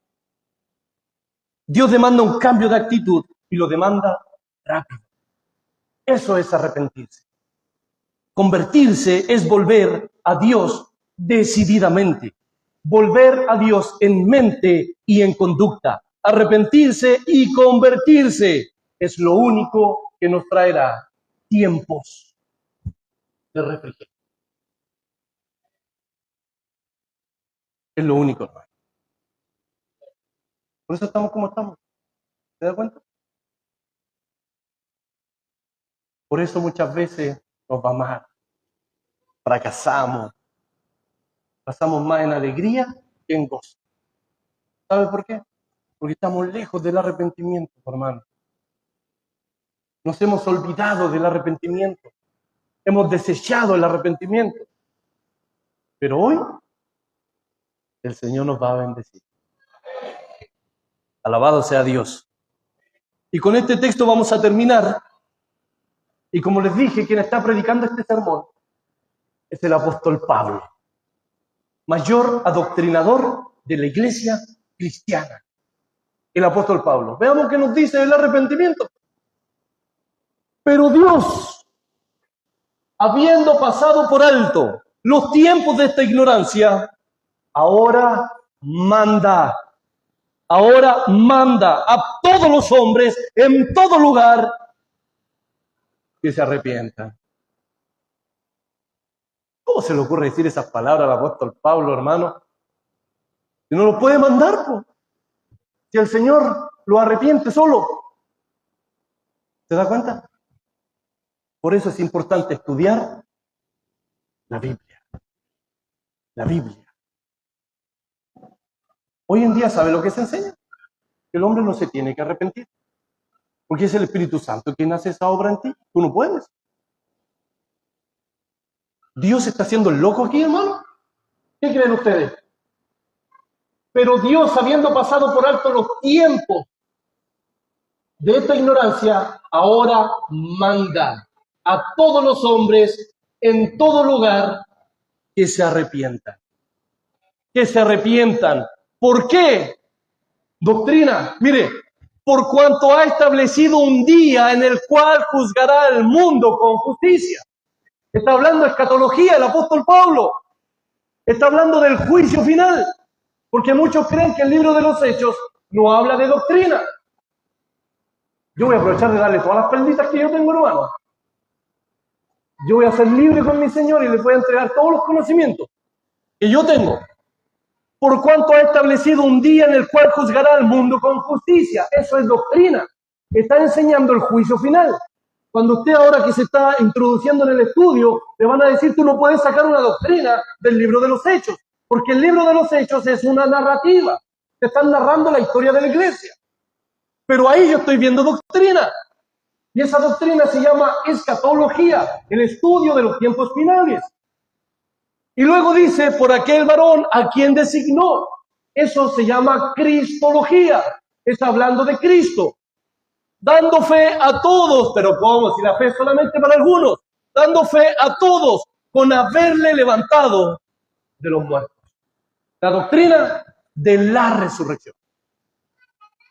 Dios demanda un cambio de actitud y lo demanda rápido. Eso es arrepentirse. Convertirse es volver a Dios decididamente. Volver a Dios en mente y en conducta. Arrepentirse y convertirse es lo único que nos traerá tiempos de refrigerio. Es lo único, hermano. Por eso estamos como estamos. ¿Se da cuenta? Por eso muchas veces nos va mal. Fracasamos. Pasamos más en alegría que en gozo. ¿Sabe por qué? Porque estamos lejos del arrepentimiento, hermano. Nos hemos olvidado del arrepentimiento. Hemos desechado el arrepentimiento. Pero hoy el Señor nos va a bendecir. Alabado sea Dios. Y con este texto vamos a terminar. Y como les dije, quien está predicando este sermón es el apóstol Pablo, mayor adoctrinador de la iglesia cristiana. El apóstol Pablo. Veamos qué nos dice del arrepentimiento. Pero Dios, habiendo pasado por alto los tiempos de esta ignorancia, ahora manda a todos los hombres en todo lugar que se arrepientan. ¿Cómo se le ocurre decir esas palabras al apóstol Pablo, hermano? Si no lo puede mandar, pues. Si el Señor lo arrepiente solo. ¿Se da cuenta? Por eso es importante estudiar la Biblia. La Biblia. Hoy en día, ¿sabe lo que se enseña? Que el hombre no se tiene que arrepentir. Porque es el Espíritu Santo quien hace esa obra en ti. Tú no puedes. ¿Dios está haciendo el loco aquí, hermano? ¿Qué creen ustedes? Pero Dios, habiendo pasado por alto los tiempos de esta ignorancia, ahora manda a todos los hombres en todo lugar que se arrepientan. Que se arrepientan. ¿Por qué? Doctrina, mire, por cuanto ha establecido un día en el cual juzgará al mundo con justicia. Está hablando de escatología el apóstol Pablo. Está hablando del juicio final. Porque muchos creen que el libro de los Hechos no habla de doctrina. Yo voy a aprovechar de darle todas las perlitas que yo tengo, hermano. Yo voy a ser libre con mi Señor y le voy a entregar todos los conocimientos que yo tengo. Por cuanto ha establecido un día en el cual juzgará al mundo con justicia. Eso es doctrina. Está enseñando el juicio final. Cuando usted ahora que se está introduciendo en el estudio, le van a decir, tú no puedes sacar una doctrina del libro de los Hechos, porque el libro de los Hechos es una narrativa. Te están narrando la historia de la iglesia. Pero ahí yo estoy viendo doctrina. Y esa doctrina se llama escatología, el estudio de los tiempos finales. Y luego dice, por aquel varón a quien designó. Eso se llama cristología. Está hablando de Cristo. Dando fe a todos, pero ¿cómo? Si la fe es solamente para algunos. Dando fe a todos con haberle levantado de los muertos. La doctrina de la resurrección.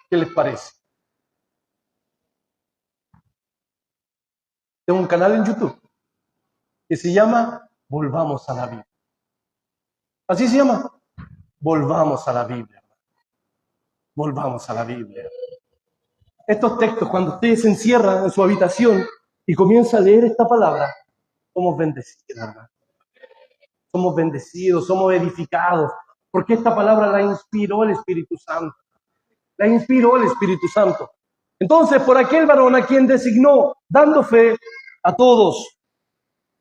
¿Qué les parece? Tengo un canal en YouTube que se llama Volvamos a la Biblia. Así se llama. Volvamos a la Biblia. Volvamos a la Biblia. Estos textos, cuando ustedes se encierran en su habitación y comienzan a leer esta palabra, somos bendecidos, hermano. Somos bendecidos, somos edificados, porque esta palabra la inspiró el Espíritu Santo. La inspiró el Espíritu Santo. Entonces, por aquel varón a quien designó, dando fe a todos,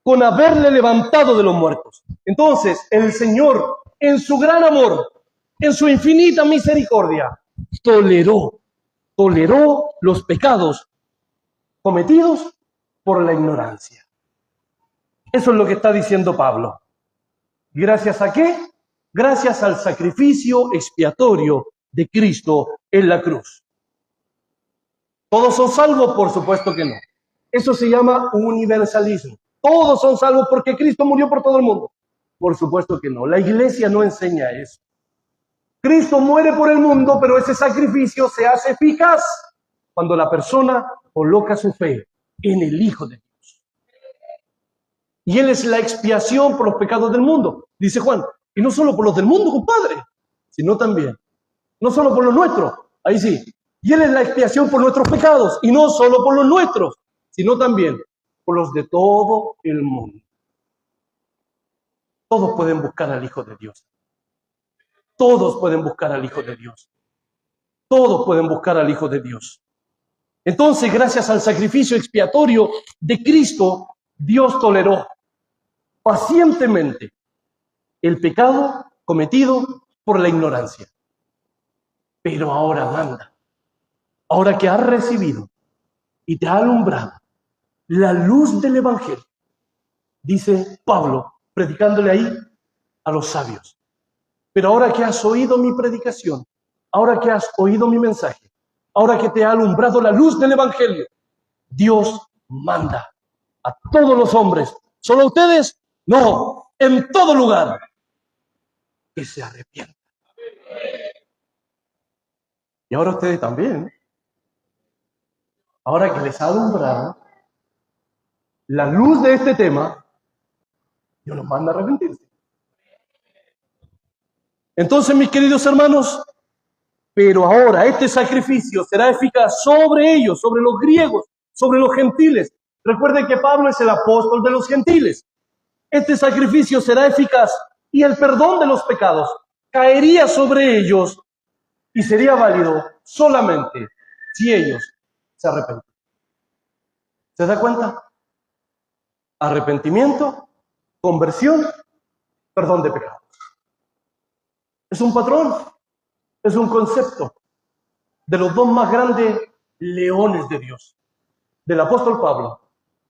con haberle levantado de los muertos. Entonces, el Señor, en su gran amor, en su infinita misericordia, toleró los pecados cometidos por la ignorancia. Eso es lo que está diciendo Pablo. ¿Gracias a qué? Gracias al sacrificio expiatorio de Cristo en la cruz. ¿Todos son salvos? Por supuesto que no. Eso se llama universalismo. Todos son salvos porque Cristo murió por todo el mundo. Por supuesto que no. La iglesia no enseña eso. Cristo muere por el mundo, pero ese sacrificio se hace eficaz cuando la persona coloca su fe en el Hijo de Dios. Y Él es la expiación por los pecados del mundo, dice Juan. Y no solo por los del mundo, compadre, sino también, no solo por los nuestros, ahí sí. Y Él es la expiación por nuestros pecados, y no solo por los nuestros, sino también por los de todo el mundo. Todos pueden buscar al Hijo de Dios. Todos pueden buscar al Hijo de Dios. Todos pueden buscar al Hijo de Dios. Entonces, gracias al sacrificio expiatorio de Cristo, Dios toleró pacientemente el pecado cometido por la ignorancia. Pero ahora manda, ahora que has recibido y te ha alumbrado la luz del Evangelio, dice Pablo, predicándole ahí a los sabios. Pero ahora que has oído mi predicación, ahora que has oído mi mensaje, ahora que te ha alumbrado la luz del Evangelio, Dios manda a todos los hombres, ¿solo a ustedes? No, en todo lugar, que se arrepientan. Y ahora ustedes también, ahora que les ha alumbrado la luz de este tema, Dios los manda a arrepentirse. Entonces, mis queridos hermanos, pero ahora este sacrificio será eficaz sobre ellos, sobre los griegos, sobre los gentiles. Recuerden que Pablo es el apóstol de los gentiles. Este sacrificio será eficaz y el perdón de los pecados caería sobre ellos y sería válido solamente si ellos se arrepentían. ¿Se da cuenta? Arrepentimiento, conversión, perdón de pecados. Es un patrón, es un concepto de los dos más grandes leones de Dios, del apóstol Pablo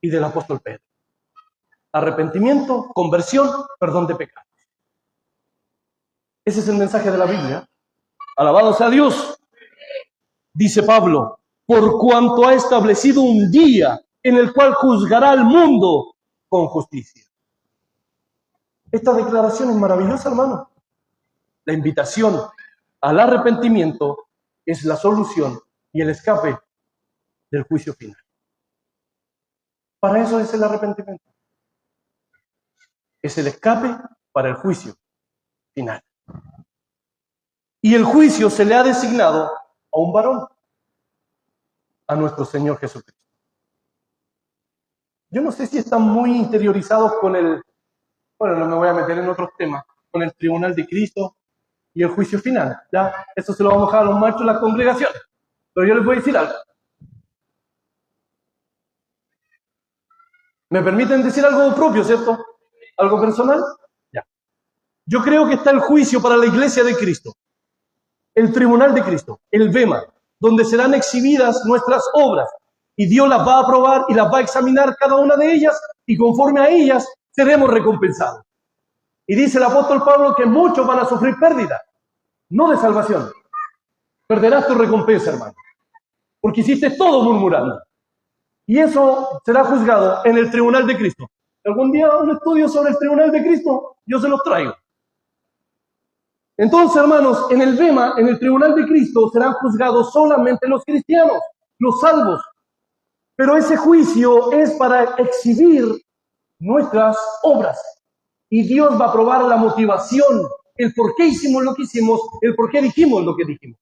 y del apóstol Pedro. Arrepentimiento, conversión, perdón de pecados. Ese es el mensaje de la Biblia. Alabado sea Dios. Dice Pablo, por cuanto ha establecido un día en el cual juzgará al mundo con justicia. Esta declaración es maravillosa, hermano. La invitación al arrepentimiento es la solución y el escape del juicio final. Para eso es el arrepentimiento. Es el escape para el juicio final. Y el juicio se le ha designado a un varón, a nuestro Señor Jesucristo. Yo no sé si están muy interiorizados con no me voy a meter en otros temas, con el tribunal de Cristo y el juicio final. Ya, eso se lo vamos a dejar a los maestros de las congregaciones. Pero yo les voy a decir algo. ¿Me permiten decir algo propio, cierto? ¿Algo personal? Ya. Yo creo que está el juicio para la iglesia de Cristo, el tribunal de Cristo, el bema, donde serán exhibidas nuestras obras y Dios las va a aprobar y las va a examinar cada una de ellas y conforme a ellas seremos recompensados. Y dice el apóstol Pablo que muchos van a sufrir pérdida, no de salvación. Perderás tu recompensa, hermano, porque hiciste todo murmurando. Y eso será juzgado en el tribunal de Cristo. Algún día un estudio sobre el tribunal de Cristo, yo se los traigo. Entonces, hermanos, en el bema, en el tribunal de Cristo, serán juzgados solamente los cristianos, los salvos. Pero ese juicio es para exhibir nuestras obras. Y Dios va a probar la motivación, el por qué hicimos lo que hicimos, el por qué dijimos lo que dijimos.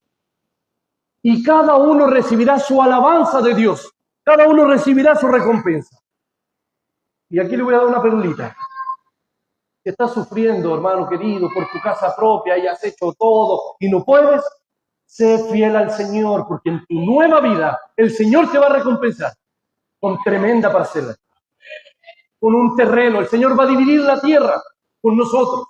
Y cada uno recibirá su alabanza de Dios. Cada uno recibirá su recompensa. Y aquí le voy a dar una perlita. Si estás sufriendo, hermano querido, por tu casa propia y has hecho todo y no puedes, Sé fiel al Señor, porque en tu nueva vida el Señor te va a recompensar con tremenda parcela, con un terreno. El Señor va a dividir la tierra con nosotros.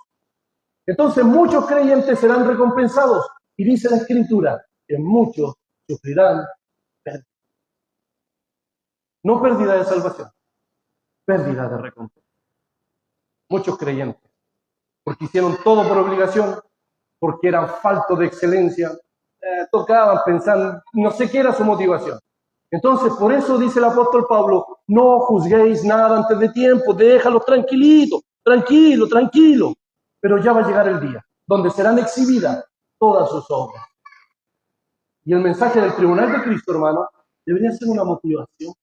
Entonces muchos creyentes serán recompensados. Y dice la Escritura que muchos sufrirán pérdida. No pérdida de salvación, pérdida de recompensa. Muchos creyentes, porque hicieron todo por obligación, porque eran faltos de excelencia, tocaban, pensaban, no sé qué era su motivación. Entonces, por eso dice el apóstol Pablo, no juzguéis nada antes de tiempo, déjalo tranquilito, tranquilo. Pero ya va a llegar el día donde serán exhibidas todas sus obras. Y el mensaje del tribunal de Cristo, hermano, debería ser una motivación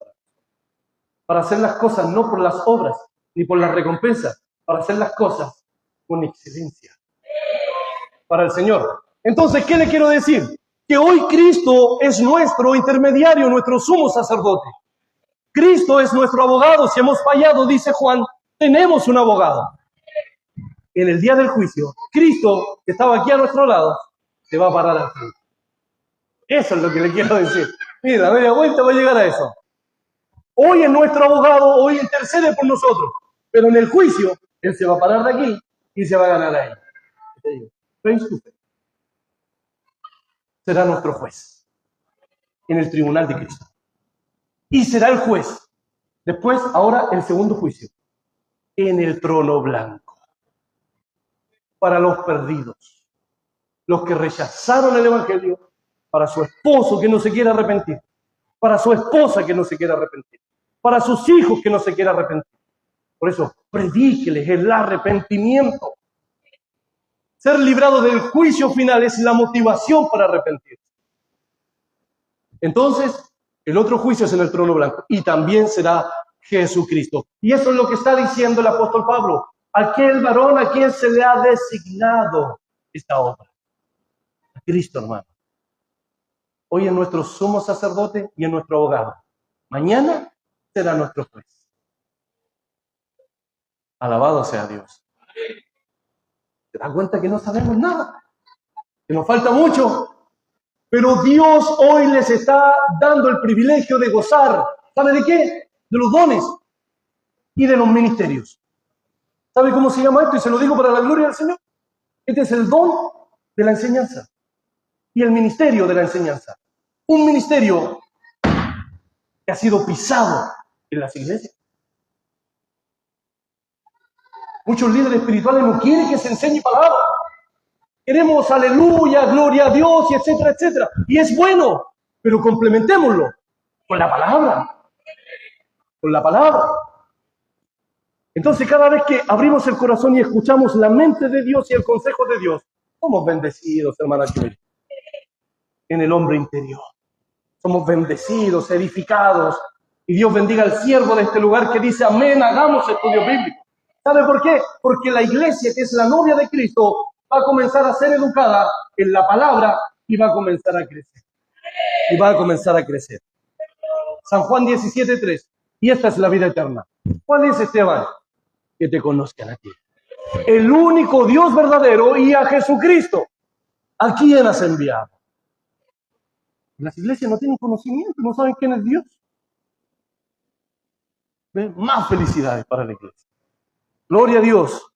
para hacer las cosas no por las obras ni por las recompensas, para hacer las cosas con excelencia para el Señor. Entonces, ¿qué le quiero decir? Que hoy Cristo es nuestro intermediario, nuestro sumo sacerdote. Cristo es nuestro abogado. Si hemos fallado, dice Juan, tenemos un abogado. En el día del juicio, Cristo, que estaba aquí a nuestro lado, se va a parar al frente. Eso es lo que le quiero decir. Mira, media vuelta va a llegar a eso. Hoy es nuestro abogado, hoy intercede por nosotros. Pero en el juicio, Él se va a parar de aquí y se va a ganar ahí. Face to face. Será nuestro juez en el tribunal de Cristo. Y será el juez. Después, ahora, el segundo juicio. En el trono blanco. Para los perdidos. Los que rechazaron el Evangelio. Para su esposo que no se quiere arrepentir. Para su esposa que no se quiere arrepentir. Para sus hijos que no se quiere arrepentir. Por eso, predíqueles el arrepentimiento. Ser librado del juicio final es la motivación para arrepentirse. Entonces, el otro juicio es en el trono blanco. Y también será Jesucristo. Y eso es lo que está diciendo el apóstol Pablo. Aquel varón a quien se le ha designado esta obra. A Cristo, hermano. Hoy es nuestro sumo sacerdote y es nuestro abogado. Mañana será nuestro juez. Alabado sea Dios. ¿Se dan cuenta que no sabemos nada? Que nos falta mucho. Pero Dios hoy les está dando el privilegio de gozar. ¿Sabe de qué? De los dones y de los ministerios. ¿Sabe cómo se llama esto? Y se lo digo para la gloria del Señor. Este es el don de la enseñanza y el ministerio de la enseñanza. Un ministerio que ha sido pisado en las iglesias. Muchos líderes espirituales no quieren que se enseñe palabra. Queremos aleluya, gloria a Dios, y etcétera, etcétera. Y es bueno, pero complementémoslo con la palabra. Con la palabra. Entonces, cada vez que abrimos el corazón y escuchamos la mente de Dios y el consejo de Dios, somos bendecidos, hermana Chile, en el hombre interior. Somos bendecidos, edificados. Y Dios bendiga al siervo de este lugar que dice, amén, hagamos estudio bíblico. ¿Sabe por qué? Porque la iglesia, que es la novia de Cristo, va a comenzar a ser educada en la palabra y va a comenzar a crecer. Y va a comenzar a crecer. San Juan 17:3. Y esta es la vida eterna. ¿Cuál es, Esteban? Que te conozcan a ti. El único Dios verdadero y a Jesucristo. ¿A quién has enviado? Las iglesias no tienen conocimiento, no saben quién es Dios. ¿Ven? Más felicidades para la iglesia. Gloria a Dios.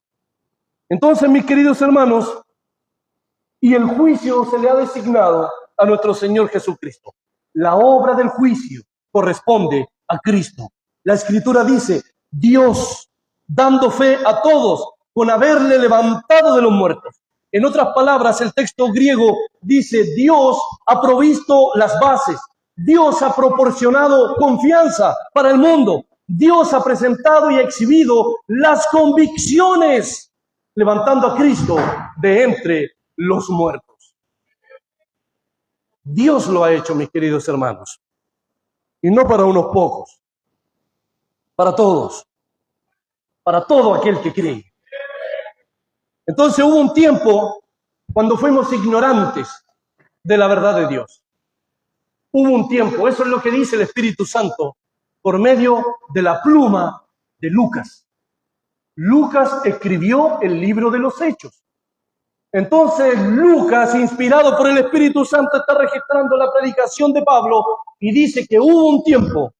Entonces, mis queridos hermanos, y el juicio se le ha designado a nuestro Señor Jesucristo. La obra del juicio corresponde a Cristo. La Escritura dice, Dios, dando fe a todos con haberle levantado de los muertos. En otras palabras, el texto griego dice, Dios ha provisto las bases. Dios ha proporcionado confianza para el mundo. Dios ha presentado y exhibido las convicciones, levantando a Cristo de entre los muertos. Dios lo ha hecho, mis queridos hermanos. Y no para unos pocos. Para todos. Para todo aquel que cree. Entonces hubo un tiempo cuando fuimos ignorantes de la verdad de Dios. Hubo un tiempo, eso es lo que dice el Espíritu Santo, por medio de la pluma de Lucas. Lucas escribió el libro de los Hechos. Entonces Lucas, inspirado por el Espíritu Santo, está registrando la predicación de Pablo y dice que hubo un tiempo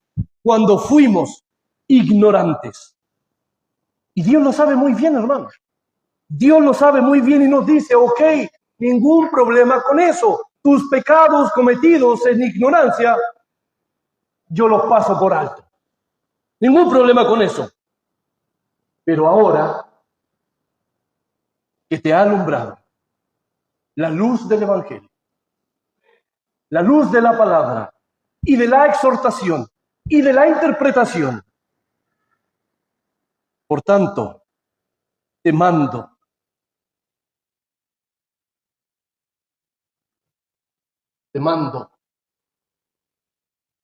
cuando fuimos ignorantes. Y Dios lo sabe muy bien, hermanos. Dios lo sabe muy bien y nos dice, ok, ningún problema con eso. Tus pecados cometidos en ignorancia, yo los paso por alto. Ningún problema con eso. Pero ahora que te ha alumbrado la luz del Evangelio, la luz de la palabra y de la exhortación y de la interpretación, por tanto, te mando,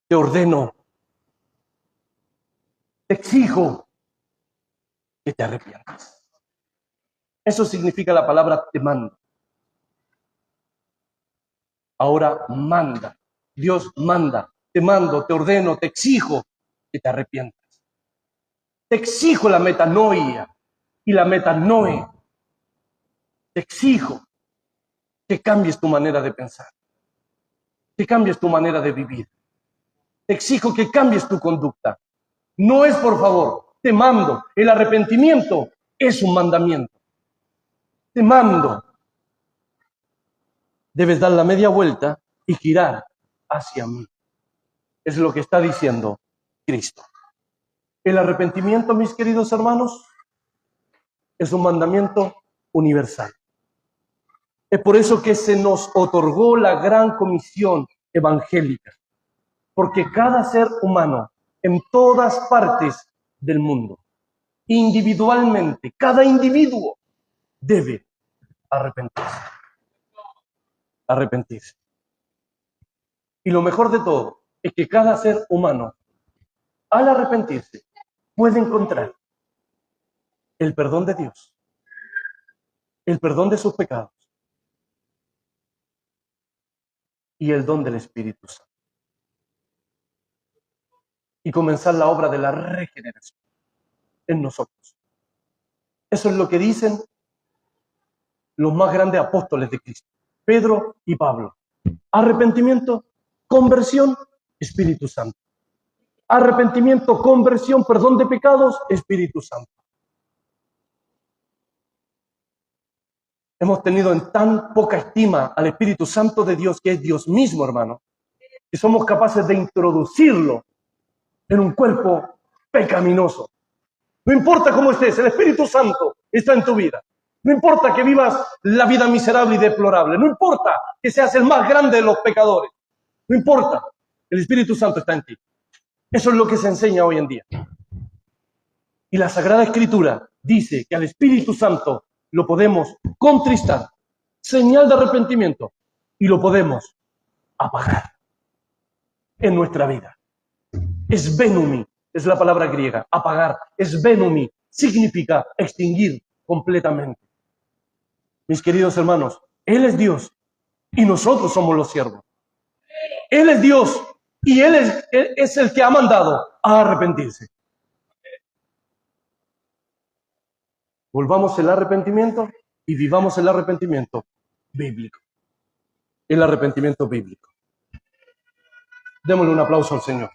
te ordeno, te exijo que te arrepientas. Eso significa la palabra te mando. Ahora manda. Dios manda. Te mando, te ordeno, te exijo que te arrepientas. Te exijo la metanoia y la metanoe. Te exijo que cambies tu manera de pensar, que cambies tu manera de vivir. Te exijo que cambies tu conducta. No es por favor, te mando. El arrepentimiento es un mandamiento. Te mando. Debes dar la media vuelta y girar hacia mí. Es lo que está diciendo Cristo. El arrepentimiento, mis queridos hermanos, es un mandamiento universal. Es por eso que se nos otorgó la gran comisión evangélica. Porque cada ser humano, en todas partes del mundo, individualmente, cada individuo debe arrepentirse. Arrepentirse. Y lo mejor de todo es que cada ser humano, al arrepentirse, puede encontrar el perdón de Dios, el perdón de sus pecados y el don del Espíritu Santo. Y comenzar la obra de la regeneración en nosotros. Eso es lo que dicen los más grandes apóstoles de Cristo, Pedro y Pablo. Arrepentimiento, conversión, Espíritu Santo. Arrepentimiento, conversión, perdón de pecados, Espíritu Santo. Hemos tenido en tan poca estima al Espíritu Santo de Dios, que es Dios mismo, hermano, que somos capaces de introducirlo en un cuerpo pecaminoso. No importa cómo estés, el Espíritu Santo está en tu vida. No importa que vivas la vida miserable y deplorable. No importa que seas el más grande de los pecadores. No importa, el Espíritu Santo está en ti. Eso es lo que se enseña hoy en día. Y la Sagrada Escritura dice que al Espíritu Santo lo podemos contristar, señal de arrepentimiento, y lo podemos apagar en nuestra vida. Esvenumi es la palabra griega, apagar. Esvenumi significa extinguir completamente. Mis queridos hermanos, Él es Dios y nosotros somos los siervos. Él es Dios y Él es el que ha mandado a arrepentirse. Volvamos el arrepentimiento y vivamos el arrepentimiento bíblico. El arrepentimiento bíblico. Démosle un aplauso al Señor.